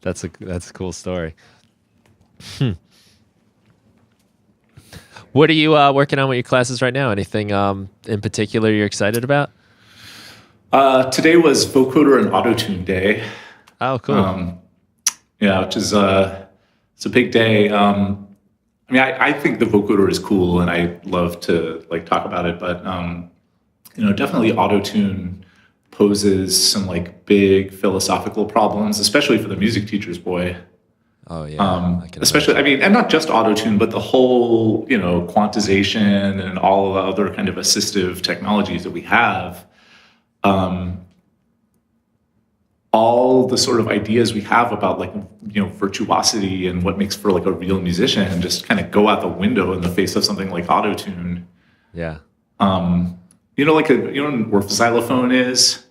That's a cool story. What are you working on with your classes right now? Anything in particular you're excited about? Today was vocoder and autotune day. Oh, cool. Which is it's a big day. I think the vocoder is cool, and I love to like talk about it. But definitely autotune poses some like big philosophical problems, especially for the music teachers, boy. Oh yeah. Especially, and not just autotune, but the whole, quantization and all the other kind of assistive technologies that we have. All the sort of ideas we have about like, virtuosity and what makes for like a real musician just kind of go out the window in the face of something like autotune. Yeah. Where xylophone is?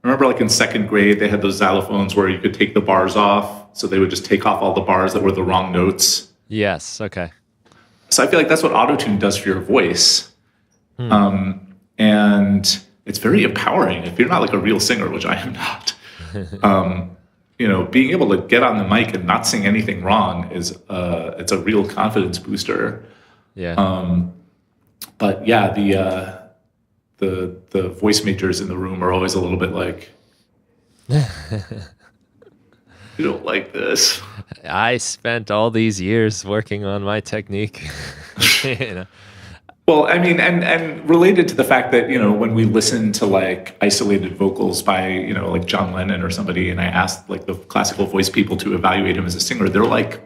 Remember like in second grade, they had those xylophones where you could take the bars off. So they would just take off all the bars that were the wrong notes. Yes. Okay. So I feel like that's what autotune does for your voice. And it's very empowering if you're not like a real singer, which I am not. Being able to get on the mic and not sing anything wrong is it's a real confidence booster. Yeah. But yeah, the voice majors in the room are always a little bit like, You don't like this. I spent all these years working on my technique. You know? Well, I mean, and related to the fact that, when we listen to like isolated vocals by, like John Lennon or somebody, and I asked like the classical voice people to evaluate him as a singer, they're like,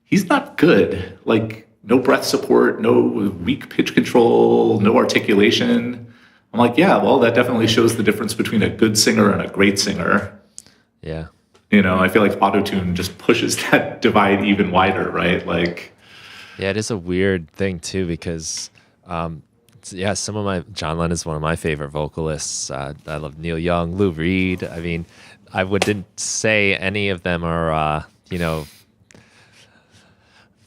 he's not good. Like, no breath support, no weak pitch control, no articulation. I'm like, yeah, well, that definitely shows the difference between a good singer and a great singer. Yeah. I feel like autotune just pushes that divide even wider, right? Like, yeah, it is a weird thing too, because John Lennon is one of my favorite vocalists. I love Neil Young, Lou Reed. I mean, I wouldn't say any of them are,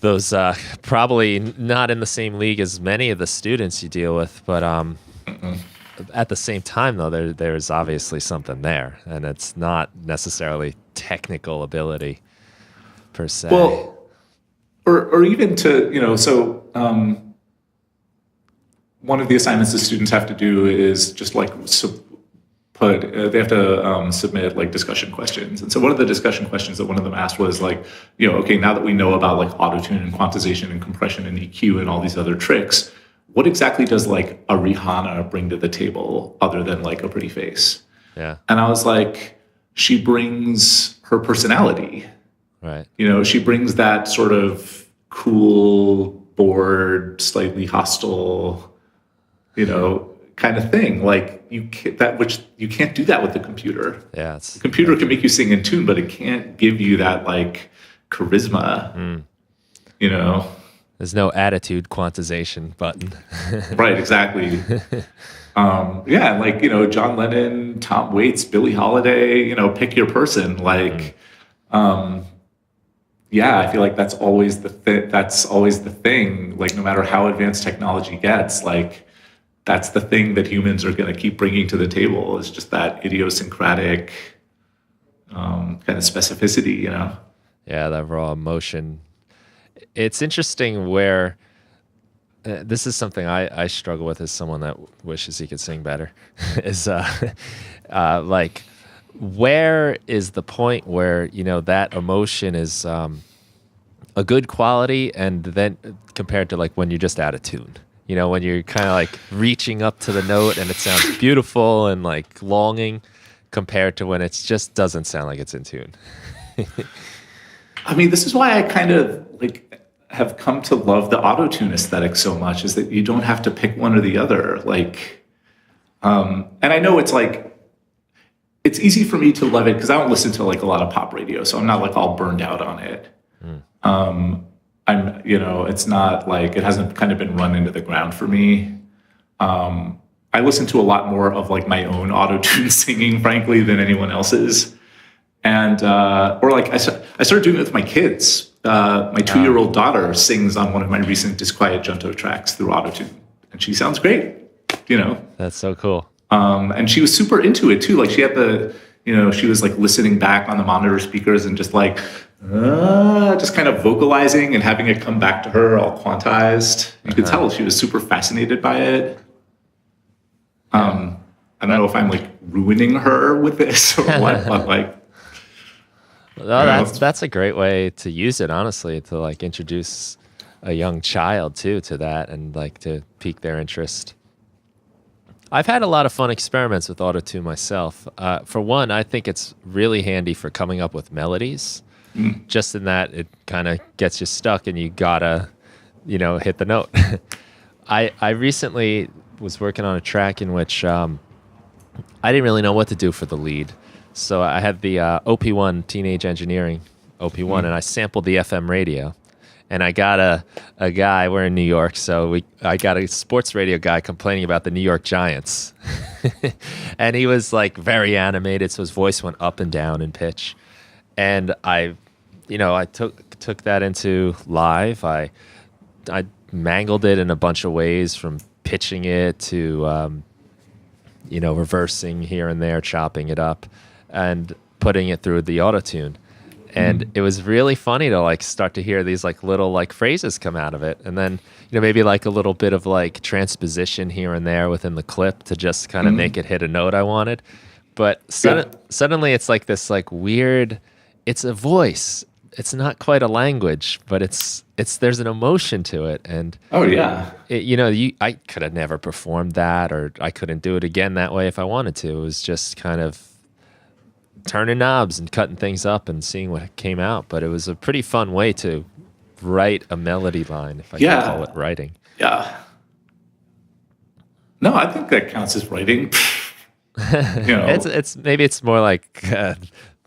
those probably not in the same league as many of the students you deal with, but at the same time, though, there's obviously something there, and it's not necessarily technical ability per se. Well, or even to, one of the assignments the students have to do is just like they have to submit like discussion questions. And so one of the discussion questions that one of them asked was like, okay, now that we know about like autotune and quantization and compression and EQ and all these other tricks, what exactly does like a Rihanna bring to the table other than like a pretty face? Yeah. And I was like, she brings her personality. Right. She brings that sort of cool, bored, slightly hostile, kind of thing. Like you can't do that with the computer. Yeah. The computer can make you sing in tune, but it can't give you that like charisma. There's no attitude quantization button. Right, exactly. John Lennon, Tom Waits, Billie Holiday, pick your person. Like, I feel like that's always the thing. Like, no matter how advanced technology gets, like, that's the thing that humans are going to keep bringing to the table, is just that idiosyncratic kind of specificity, Yeah, that raw emotion. It's interesting where this is something I struggle with as someone that wishes he could sing better. Is like, where is the point where that emotion is a good quality, and then compared to like when you're just out of tune, when you're kind of like reaching up to the note and it sounds beautiful and like longing, compared to when it just doesn't sound like it's in tune. I mean, this is why I kind of like have come to love the auto-tune aesthetic so much, is that you don't have to pick one or the other. Like, and I know it's like, it's easy for me to love it because I don't listen to like a lot of pop radio, so I'm not like all burned out on it. It's not like, it hasn't kind of been run into the ground for me. I listen to a lot more of like my own auto-tune singing, frankly, than anyone else's. And, or like I started doing it with my kids. My 2-year-old daughter sings on one of my recent Disquiet Junto tracks through autotune, and she sounds great, That's so cool. And she was super into it too. Like she had she was like listening back on the monitor speakers and just like, just kind of vocalizing and having it come back to her all quantized. You could tell she was super fascinated by it. I don't know if I'm like ruining her with this or what, but like, no, that's a great way to use it, honestly, to like introduce a young child too to that, and like to pique their interest. I've had a lot of fun experiments with autotune myself. For one, I think it's really handy for coming up with melodies, just in that it kind of gets you stuck and you gotta, hit the note. I recently was working on a track in which I didn't really know what to do for the lead. So I had the OP1 Teenage Engineering OP1, and I sampled the FM radio. And I got a guy, we're in New York, so I got a sports radio guy complaining about the New York Giants. And he was like very animated, so his voice went up and down in pitch. And I took that into live. I mangled it in a bunch of ways, from pitching it to reversing here and there, chopping it up, and putting it through the autotune. And it was really funny to like start to hear these like little like phrases come out of it, and then maybe like a little bit of like transposition here and there within the clip to just kind of make it hit a note I wanted. But suddenly it's like this like weird it's a voice. It's not quite a language, but it's there's an emotion to it, and Oh yeah. I could have never performed that, or I couldn't do it again that way if I wanted to. It was just kind of turning knobs and cutting things up and seeing what came out. But it was a pretty fun way to write a melody line, if I can call it writing. Yeah. No, I think that counts as writing. It's more like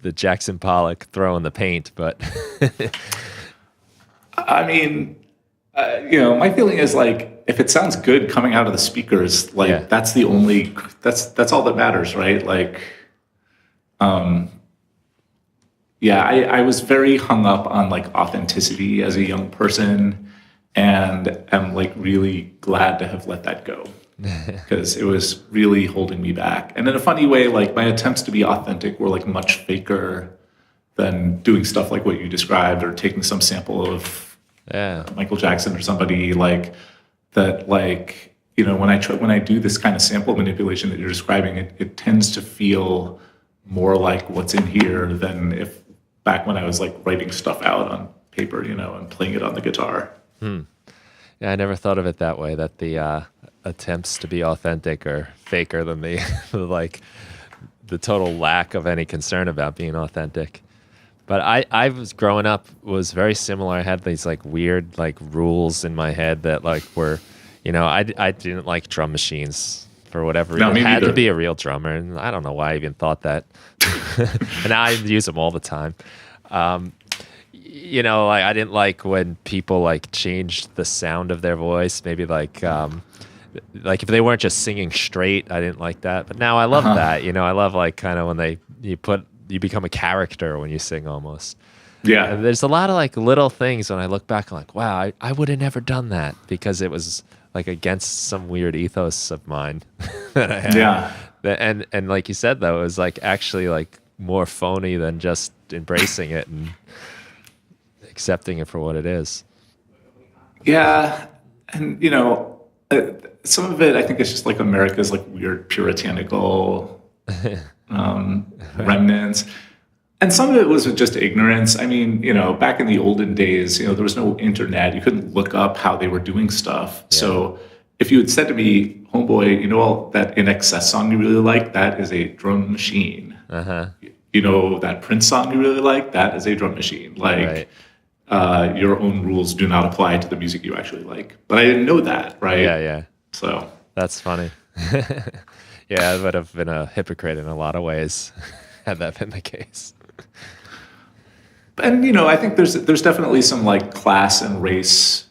the Jackson Pollock throwing the paint, but I mean, my feeling is like if it sounds good coming out of the speakers, like that's all that matters, right? Like, I was very hung up on like authenticity as a young person, and am like really glad to have let that go. Because it was really holding me back. And in a funny way, like my attempts to be authentic were like much faker than doing stuff like what you described, or taking some sample of Michael Jackson or somebody like that. Like, when I do this kind of sample manipulation that you're describing, it tends to feel more like what's in here than if back when I was like writing stuff out on paper, and playing it on the guitar. Yeah, I never thought of it that way, that the attempts to be authentic are faker than the like the total lack of any concern about being authentic. But I was growing up was very similar. I had these like weird like rules in my head that like were, I didn't like drum machines for whatever reason. It had to be a real drummer, and I don't know why I even thought that. And now I use them all the time. Like I didn't like when people like changed the sound of their voice. Maybe like if they weren't just singing straight, I didn't like that. But now I love that. I love like kind of when you become a character when you sing almost. Yeah. And there's a lot of like little things when I look back, I'm like, wow, I would have never done that because it was like against some weird ethos of mine that I had. Yeah. And like you said though, it was like actually like more phony than just embracing it and accepting it for what it is. Yeah. And, some of it, I think, is just like America's like weird puritanical remnants. And some of it was just ignorance. I mean, back in the olden days, there was no internet. You couldn't look up how they were doing stuff. Yeah. So if you had said to me, homeboy, that In Excess song you really like, that is a drum machine. That Prince song you really like, that is a drum machine. Like, your own rules do not apply to the music you actually like. But I didn't know that, right? Yeah. So that's funny. Yeah, I would have been a hypocrite in a lot of ways had that been the case. And I think there's definitely some like class and race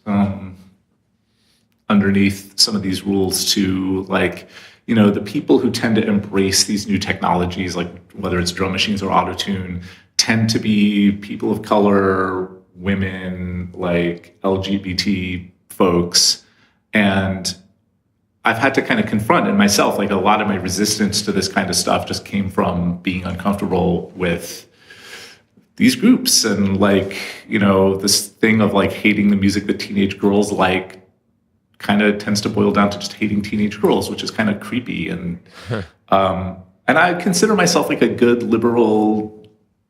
underneath some of these rules too. Like, the people who tend to embrace these new technologies, like whether it's drum machines or autotune, tend to be people of color, women, like LGBT folks. And I've had to kind of confront in myself, like a lot of my resistance to this kind of stuff just came from being uncomfortable with these groups. And like, this thing of like hating the music that teenage girls like kind of tends to boil down to just hating teenage girls, which is kind of creepy. And, and I consider myself like a good liberal,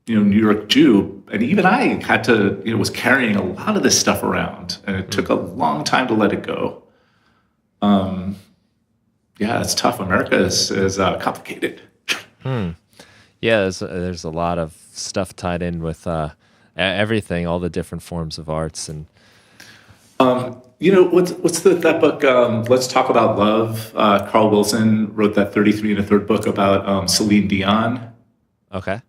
New York Jew. And even I had to, was carrying a lot of this stuff around, and it took a long time to let it go. It's tough. America is complicated. Yeah, there's a lot of stuff tied in with everything, all the different forms of arts, and what's that book? Let's Talk About Love. Carl Wilson wrote that 33 and a third book about Celine Dion. Okay.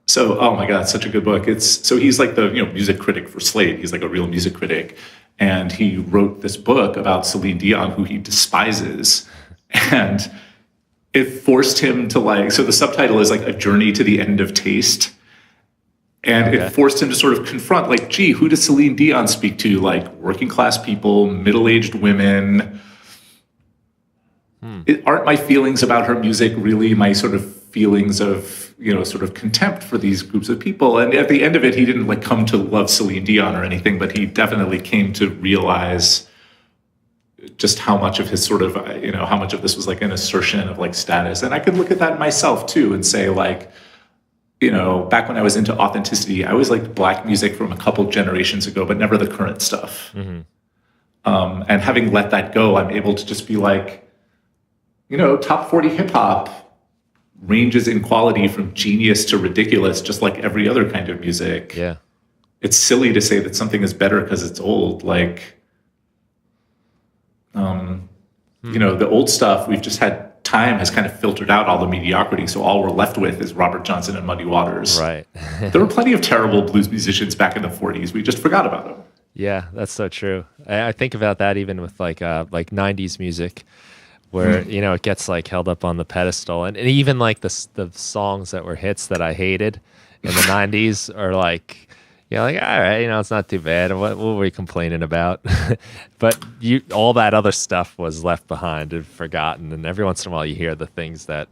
So, oh my God, it's such a good book. He's like the music critic for Slate. He's like a real music critic, and he wrote this book about Celine Dion, who he despises, and it forced him to like. So the subtitle is like A Journey to the End of Taste, and it forced him to sort of confront like, gee, who does Celine Dion speak to? Like working class people, middle-aged women. Aren't my feelings about her music really my sort of feelings of sort of contempt for these groups of people? And at the end of it, he didn't like come to love Celine Dion or anything, but he definitely came to realize just how much of his sort of how much of this was like an assertion of like status. And I could look at that myself too and say like, back when I was into authenticity, I always liked black music from a couple generations ago, but never the current stuff. Mm-hmm. And having let that go, I'm able to just be like, top 40 hip hop ranges in quality from genius to ridiculous, just like every other kind of music. Yeah. It's silly to say that something is better because it's old. Like, the old stuff, we've just had time has kind of filtered out all the mediocrity. So all we're left with is Robert Johnson and Muddy Waters. Right. There were plenty of terrible blues musicians back in the 40s. We just forgot about them. Yeah, that's so true. I think about that even with like 90s music, where it gets like held up on the pedestal, and even like the songs that were hits that I hated in the 90s are like, like, all right, it's not too bad. What were we complaining about? But all that other stuff was left behind and forgotten, and every once in a while you hear the things that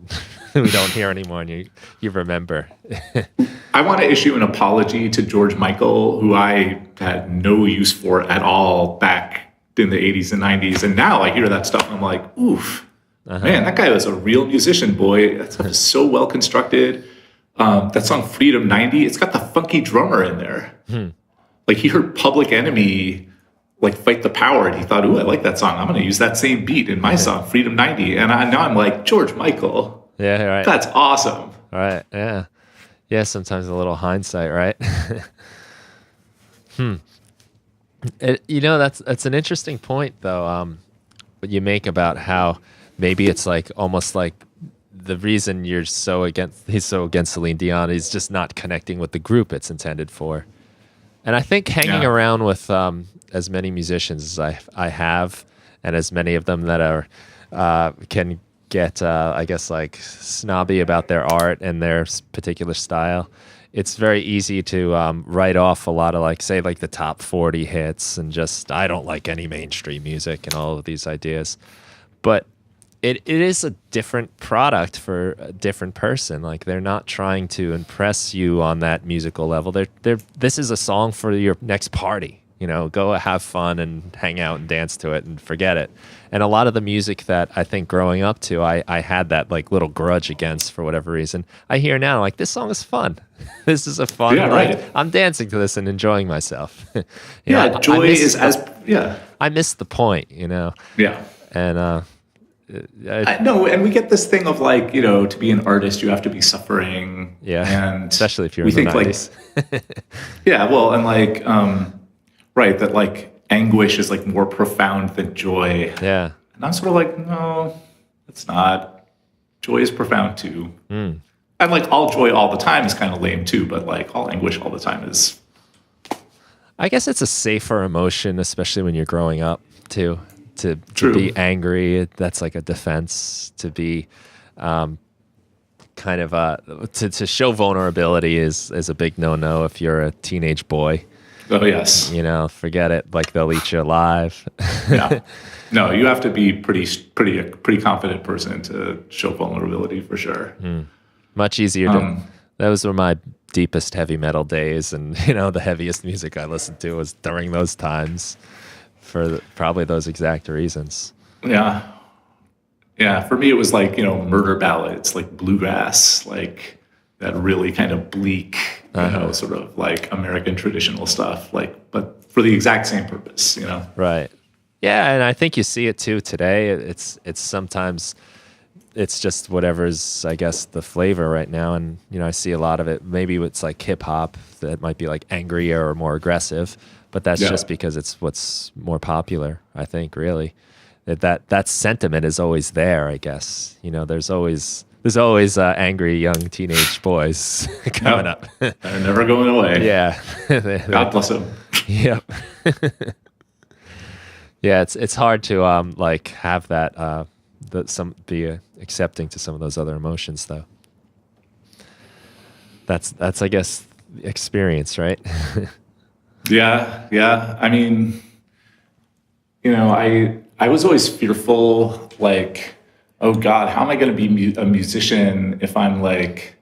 we don't hear anymore, and you remember. I want to issue an apology to George Michael, who I had no use for at all back in the 80s and 90s. And now I hear that stuff and I'm like, oof, man, that guy was a real musician, boy. That stuff is so well constructed. That song Freedom 90, it's got the funky drummer in there. Like he heard Public Enemy like Fight the Power, and he thought, ooh, I like that song. I'm going to use that same beat in my song, Freedom 90. And now I'm like, George Michael. Yeah, right. That's awesome. All right, yeah. Yeah, sometimes a little hindsight, right? That's an interesting point, though, what you make about how maybe it's like almost like the reason he's so against Celine Dion is just not connecting with the group it's intended for. And I think hanging around with as many musicians as I have, and as many of them that are can get, I guess, like snobby about their art and their particular style, it's very easy to write off a lot of like, say, like the top 40 hits and just, I don't like any mainstream music and all of these ideas. But it is a different product for a different person. Like they're not trying to impress you on that musical level. This is a song for your next party. Go have fun and hang out and dance to it and forget it. And a lot of the music that I think growing up to, I had that like little grudge against for whatever reason. I hear now like, this song is fun. This is a fun. Yeah, right. I'm dancing to this and enjoying myself. Joy is I missed the point. Yeah. And no, and we get this thing of like, to be an artist, you have to be suffering. Yeah. And especially if you're in the 90s. And like, right, that like anguish is like more profound than joy. Yeah. And I'm sort of like, no, it's not. Joy is profound too. And like all joy all the time is kind of lame too, but like all anguish all the time is. I guess it's a safer emotion, especially when you're growing up too. To be angry, that's like a defense. To be kind of to show vulnerability is a big no-no if you're a teenage boy. Oh yes. Forget it. Like they'll eat you alive. Yeah. No, you have to be pretty confident person to show vulnerability for sure. Much easier those were my deepest heavy metal days, and the heaviest music I listened to was during those times. For probably those exact reasons. Yeah. For me, it was like, murder ballads, like bluegrass, like that really kind of bleak, sort of like American traditional stuff, like, but for the exact same purpose, Right. Yeah. And I think you see it too today. It's sometimes it's just whatever's, I guess, the flavor right now. And, I see a lot of it. Maybe it's like hip hop that might be like angrier or more aggressive. But that's just because it's what's more popular, I think, really. That sentiment is always there, I guess. There's always angry young teenage boys coming up. They're never going away. Yeah. God bless them. Yep. Yeah, it's hard to like have that be accepting to some of those other emotions, though. That's I guess experience, right? Yeah. I mean, I was always fearful, like, oh God, how am I going to be a musician if I'm like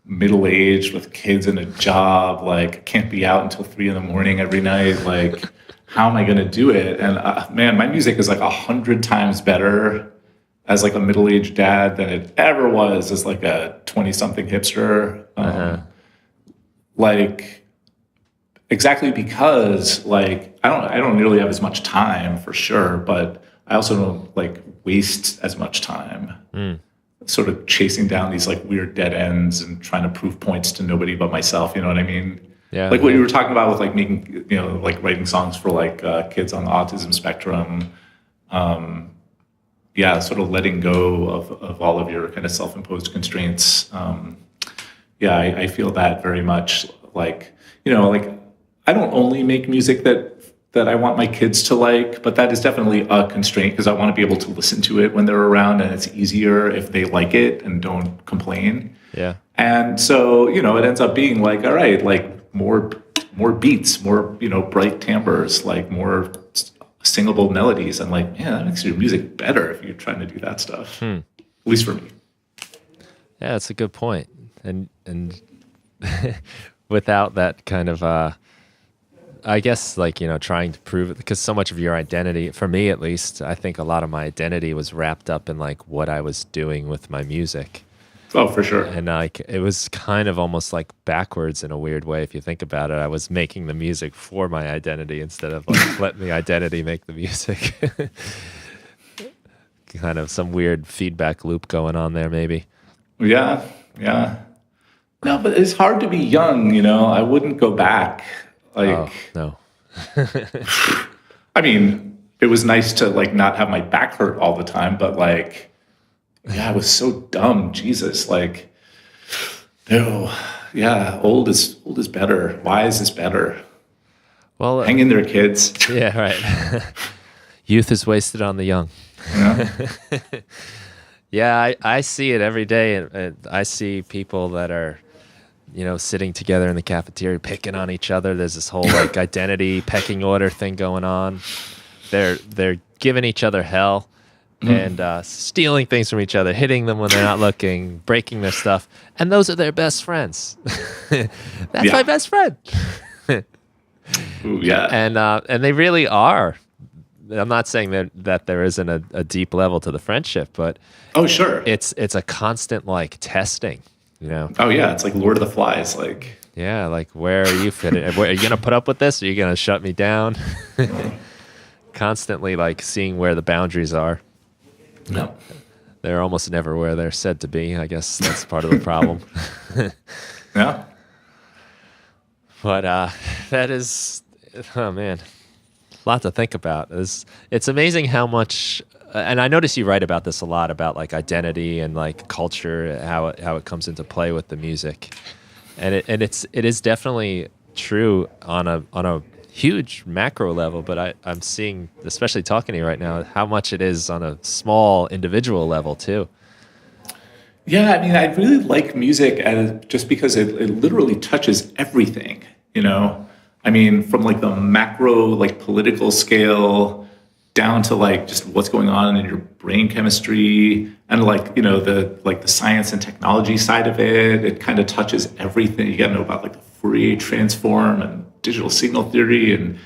middle-aged with kids and a job, like can't be out until 3 a.m. every night. Like, how am I going to do it? And man, my music is like 100 times better as like a middle-aged dad than it ever was as like a 20-something hipster. Like exactly because like I don't nearly have as much time for sure, but I also don't like waste as much time sort of chasing down these like weird dead ends and trying to prove points to nobody but myself. You know what I mean? Yeah. Like what you were talking about with like making, you know, like writing songs for like kids on the autism spectrum. Yeah, sort of letting go of all of your kind of self-imposed constraints. Yeah, I feel that very much. Like, you know, like I don't only make music that I want my kids to like, but that is definitely a constraint because I want to be able to listen to it when they're around, and it's easier if they like it and don't complain. Yeah. And so, you know, it ends up being like, all right, like more beats, more, you know, bright timbres, like more singable melodies. And like, yeah, that makes your music better if you're trying to do that stuff. At least for me. Yeah, that's a good point. And without that kind of I guess like, you know, trying to prove it, because so much of your identity, for me at least, I think a lot of my identity was wrapped up in like what I was doing with my music. Oh, for sure. And like it was kind of almost like backwards in a weird way if you think about it. I was making the music for my identity instead of like letting the identity make the music. Kind of some weird feedback loop going on there, maybe. Yeah, yeah. No, but it's hard to be young, you know. I wouldn't go back. Like, oh, no. I mean, it was nice to like not have my back hurt all the time, but like, yeah, I was so dumb. Jesus, like, no, yeah, old is better. Wise is better. Well, hang in there, kids. Yeah, right. Youth is wasted on the young. Yeah, yeah, I see it every day, and I see people that are, you know, sitting together in the cafeteria, picking on each other. There's this whole like identity pecking order thing going on. They're giving each other hell and stealing things from each other, hitting them when they're not looking, breaking their stuff, and those are their best friends. That's my best friend. Ooh, yeah, and they really are. I'm not saying that there isn't a deep level to the friendship, but oh sure, it's a constant like testing. You know? Oh yeah, it's like Lord of the Flies. Like, yeah, like where are you fitting? Are you gonna put up with this? Or are you gonna shut me down? Constantly like seeing where the boundaries are. No, they're almost never where they're said to be. I guess that's part of the problem. Yeah, but that is, oh man, a lot to think about. It's amazing how much. And I notice you write about this a lot, about like identity and like culture, how it comes into play with the music, and it is definitely true on a huge macro level. But I'm seeing, especially talking to you right now, how much it is on a small individual level too. Yeah, I mean, I really like music just because it literally touches everything. You know, I mean, from like the macro like political scale down to like just what's going on in your brain chemistry, and like, you know, the science and technology side of it. It kind of touches everything. You got to know about like the Fourier transform and digital signal theory, and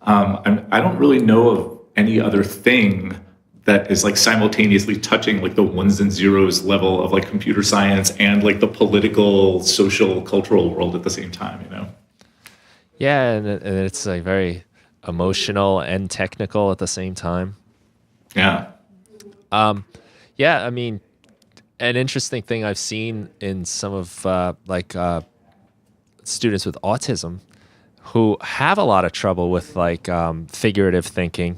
I don't really know of any other thing that is like simultaneously touching like the ones and zeros level of like computer science and like the political, social, cultural world at the same time. You know? Yeah, and it's like very emotional and technical at the same time. Yeah. Yeah, I mean, an interesting thing I've seen in some of students with autism who have a lot of trouble with like figurative thinking.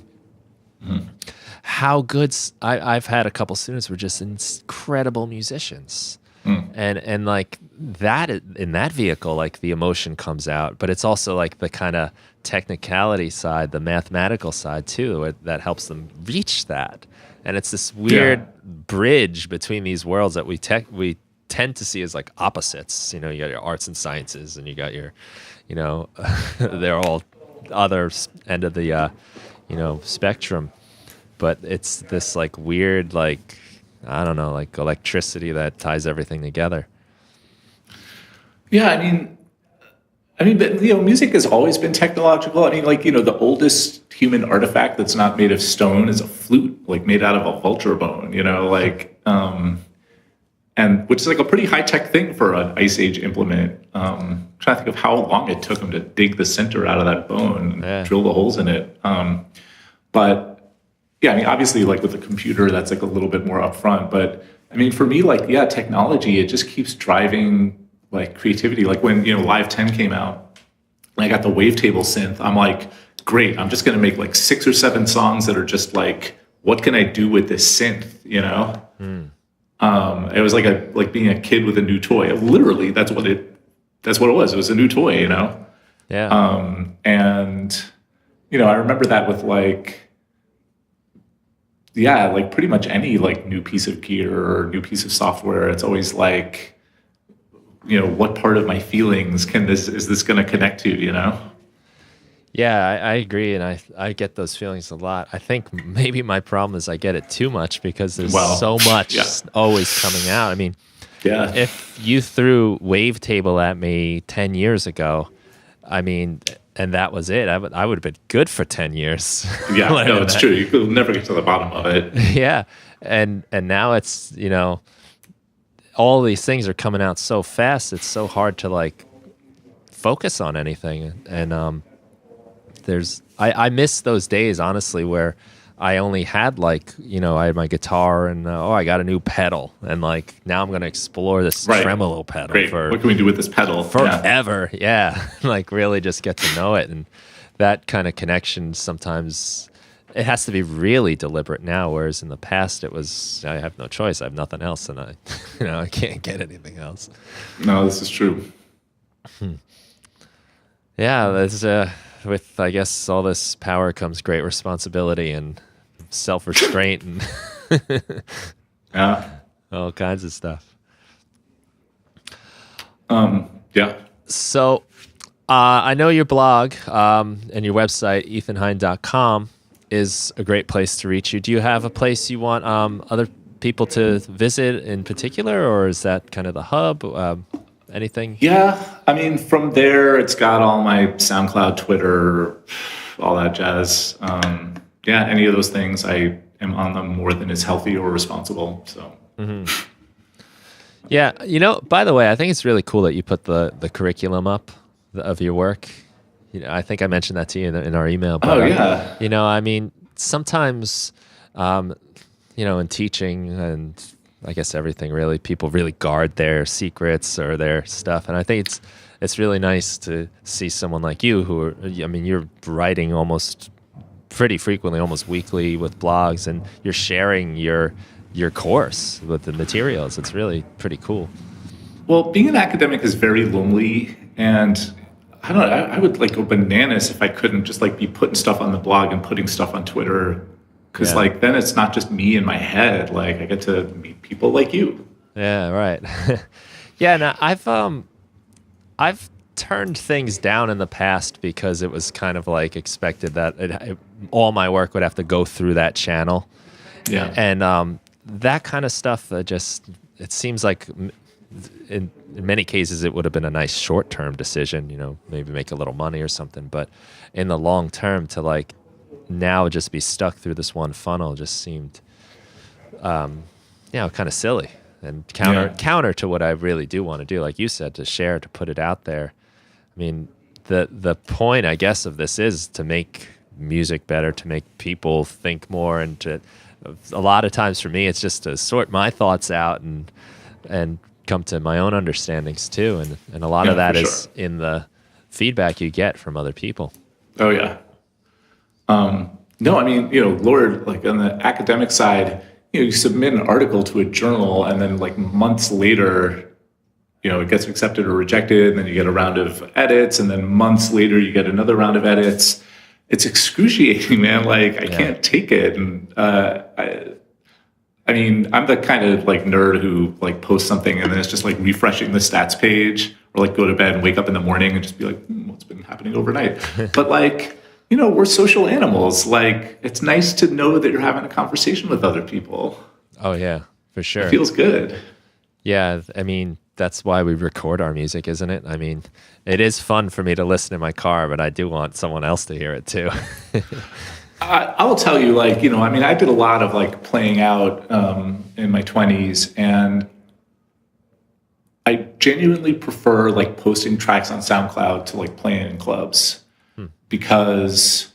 How good I've had a couple students who are just incredible musicians. And like that in that vehicle, like the emotion comes out, but it's also like the kind of technicality side, the mathematical side too, that helps them reach that. And it's this weird bridge between these worlds that we tend to see as like opposites. You know, you got your arts and sciences, and you got your, you know, they're all other end of the, you know, spectrum. But it's this like weird, like, I don't know, like electricity that ties everything together. Yeah, I mean, but, you know, music has always been technological. I mean, like, you know, the oldest human artifact that's not made of stone is a flute. like made out of a vulture bone, like, and which is like a pretty high tech thing for an Ice Age implement. Trying to think of how long it took them to dig the center out of that bone and drill the holes in it. But yeah, I mean, obviously, like with a computer, that's like a little bit more upfront. But I mean, for me, like, yeah, technology, it just keeps driving like creativity. Like when, Live 10 came out, and I got the wavetable synth, I'm like, great, I'm just going to make like 6 or 7 songs that are just like, what can I do with this synth, It was like being a kid with a new toy. Literally, that's what it was. It was a new toy, Yeah. And, I remember that with like, yeah, like pretty much any like new piece of gear or new piece of software, it's always like, what part of my feelings is this going to connect to, Yeah, I agree, and I get those feelings a lot. I think maybe my problem is I get it too much because there's so much always coming out. I mean, if you threw Wavetable at me 10 years ago, I mean, and that was it, I would have been good for 10 years. Yeah, no, it's true. You could never get to the bottom of it. Yeah, and now it's, all these things are coming out so fast, it's so hard to like focus on anything. And I miss those days, honestly, where I only had like, I had my guitar and I got a new pedal, and like now I'm going to explore this tremolo pedal. Great. What can we do with this pedal? Forever. Yeah. Like really just get to know it. And that kind of connection, sometimes it has to be really deliberate now, whereas in the past it was, I have no choice. I have nothing else, and I can't get anything else. No, this is true. Yeah, there's with, I guess, all this power comes great responsibility and self-restraint and all kinds of stuff. Yeah. So I know your blog and your website, ethanhein.com, is a great place to reach you. Do you have a place you want other people to visit in particular, or is that kind of the hub? Anything? Yeah, I mean, from there, it's got all my SoundCloud, Twitter, all that jazz. Yeah, any of those things, I am on them more than is healthy or responsible. So. Mm-hmm. Yeah, by the way, I think it's really cool that you put the curriculum up of your work. I think I mentioned that to you in our email. But, yeah. I mean, sometimes, in teaching and I guess everything really, people really guard their secrets or their stuff. And I think it's really nice to see someone like you who you're writing almost pretty frequently, almost weekly with blogs, and you're sharing your course with the materials. It's really pretty cool. Well, being an academic is very lonely, and I don't know, I would like go bananas if I couldn't just like be putting stuff on the blog and putting stuff on Twitter. Because like then it's not just me in my head. Like I get to meet people like you. Yeah, right. Yeah, now I've turned things down in the past because it was kind of like expected that all my work would have to go through that channel. Yeah, and that kind of stuff it seems like in many cases it would have been a nice short-term decision. Maybe make a little money or something. But in the long term, to like now just be stuck through this one funnel just seemed kind of silly and counter to what I really do want to do, like you said, to share, to put it out there. I mean, the point, I guess, of this is to make music better, to make people think more, and to a lot of times for me it's just to sort my thoughts out and come to my own understandings too, and a lot of that is in the feedback you get from other people. Oh yeah. No, I mean, Lord, like on the academic side, you submit an article to a journal, and then like months later, it gets accepted or rejected, and then you get a round of edits, and then months later you get another round of edits. It's excruciating, man. Like I can't take it. And I mean, I'm the kind of like nerd who like posts something and then it's just like refreshing the stats page, or like go to bed and wake up in the morning and just be like, what's been happening overnight? But like, we're social animals. Like, it's nice to know that you're having a conversation with other people. Oh, yeah, for sure. It feels good. Yeah, I mean, that's why we record our music, isn't it? I mean, it is fun for me to listen in my car, but I do want someone else to hear it too. I will tell you, like, I mean, I did a lot of like playing out in my 20s, and I genuinely prefer like posting tracks on SoundCloud to like playing in clubs, because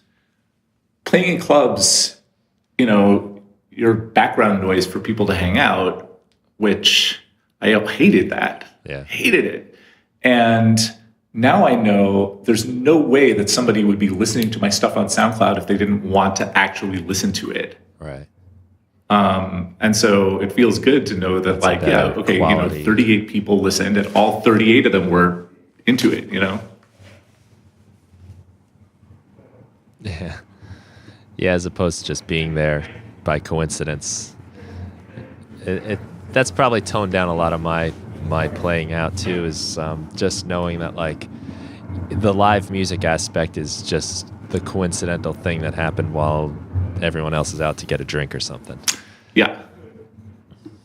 playing in clubs, your background noise for people to hang out, which I hated that. Yeah. Hated it. And now I know there's no way that somebody would be listening to my stuff on SoundCloud if they didn't want to actually listen to it. Right. And so it feels good to know that, like, yeah, okay, quality. 38 people listened, and all 38 of them were into it, Yeah. Yeah, as opposed to just being there by coincidence. That's probably toned down a lot of my playing out too, is just knowing that like the live music aspect is just the coincidental thing that happened while everyone else is out to get a drink or something. Yeah.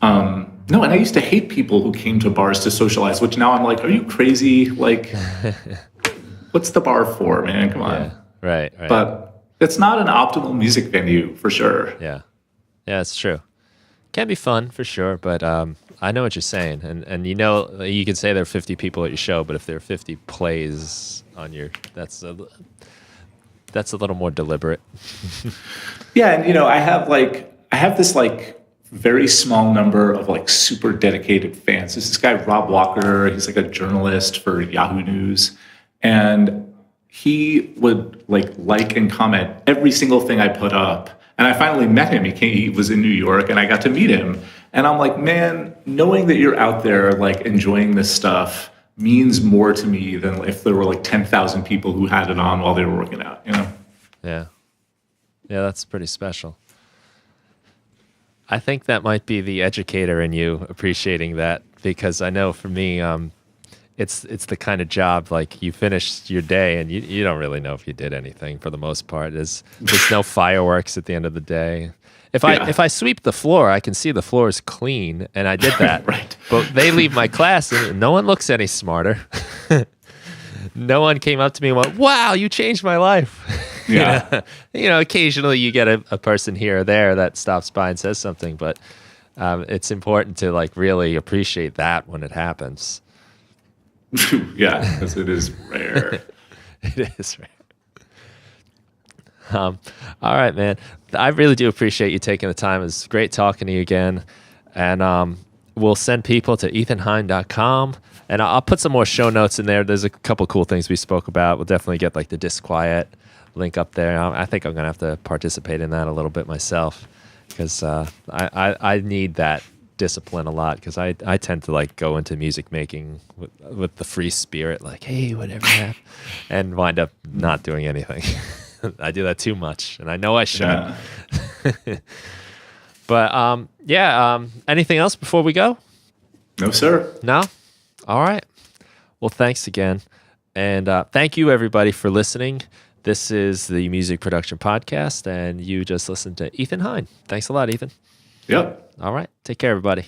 No, and I used to hate people who came to bars to socialize, which now I'm like, are you crazy? Like, what's the bar for, man? Come on. Yeah, right. But it's not an optimal music venue for sure. Yeah, it's true. Can be fun for sure, but I know what you're saying, and you can say there are 50 people at your show, but if there are 50 plays on your, that's a little more deliberate. Yeah, and I have this like very small number of like super dedicated fans. There's this guy Rob Walker. He's like a journalist for Yahoo News, and he would like and comment every single thing I put up. And I finally met him. He was in New York, and I got to meet him. And I'm like, man, knowing that you're out there like enjoying this stuff means more to me than if there were like 10,000 people who had it on while they were working out, Yeah, that's pretty special. I think that might be the educator in you appreciating that, because I know for me, it's the kind of job like you finish your day and you don't really know if you did anything for the most part. There's no fireworks at the end of the day. If I sweep the floor, I can see the floor is clean, and I did that. Right. But they leave my class and no one looks any smarter. No one came up to me and went, "Wow, you changed my life." Yeah. Occasionally you get a person here or there that stops by and says something, but it's important to like really appreciate that when it happens. Yeah, because it is rare. It is rare. All right, man. I really do appreciate you taking the time. It's great talking to you again. And we'll send people to ethanhein.com. And I'll put some more show notes in there. There's a couple cool things we spoke about. We'll definitely get like the Disquiet link up there. I think I'm going to have to participate in that a little bit myself, because I need that discipline a lot, because I tend to like go into music making with the free spirit, like, hey, whatever happened, and wind up not doing anything. I do that too much, and I know I should. Yeah. But anything else before we go? No, sir. No? All right. Well, thanks again. And thank you, everybody, for listening. This is the Music Production Podcast, and you just listened to Ethan Hein. Thanks a lot, Ethan. Yep. All right. Take care, everybody.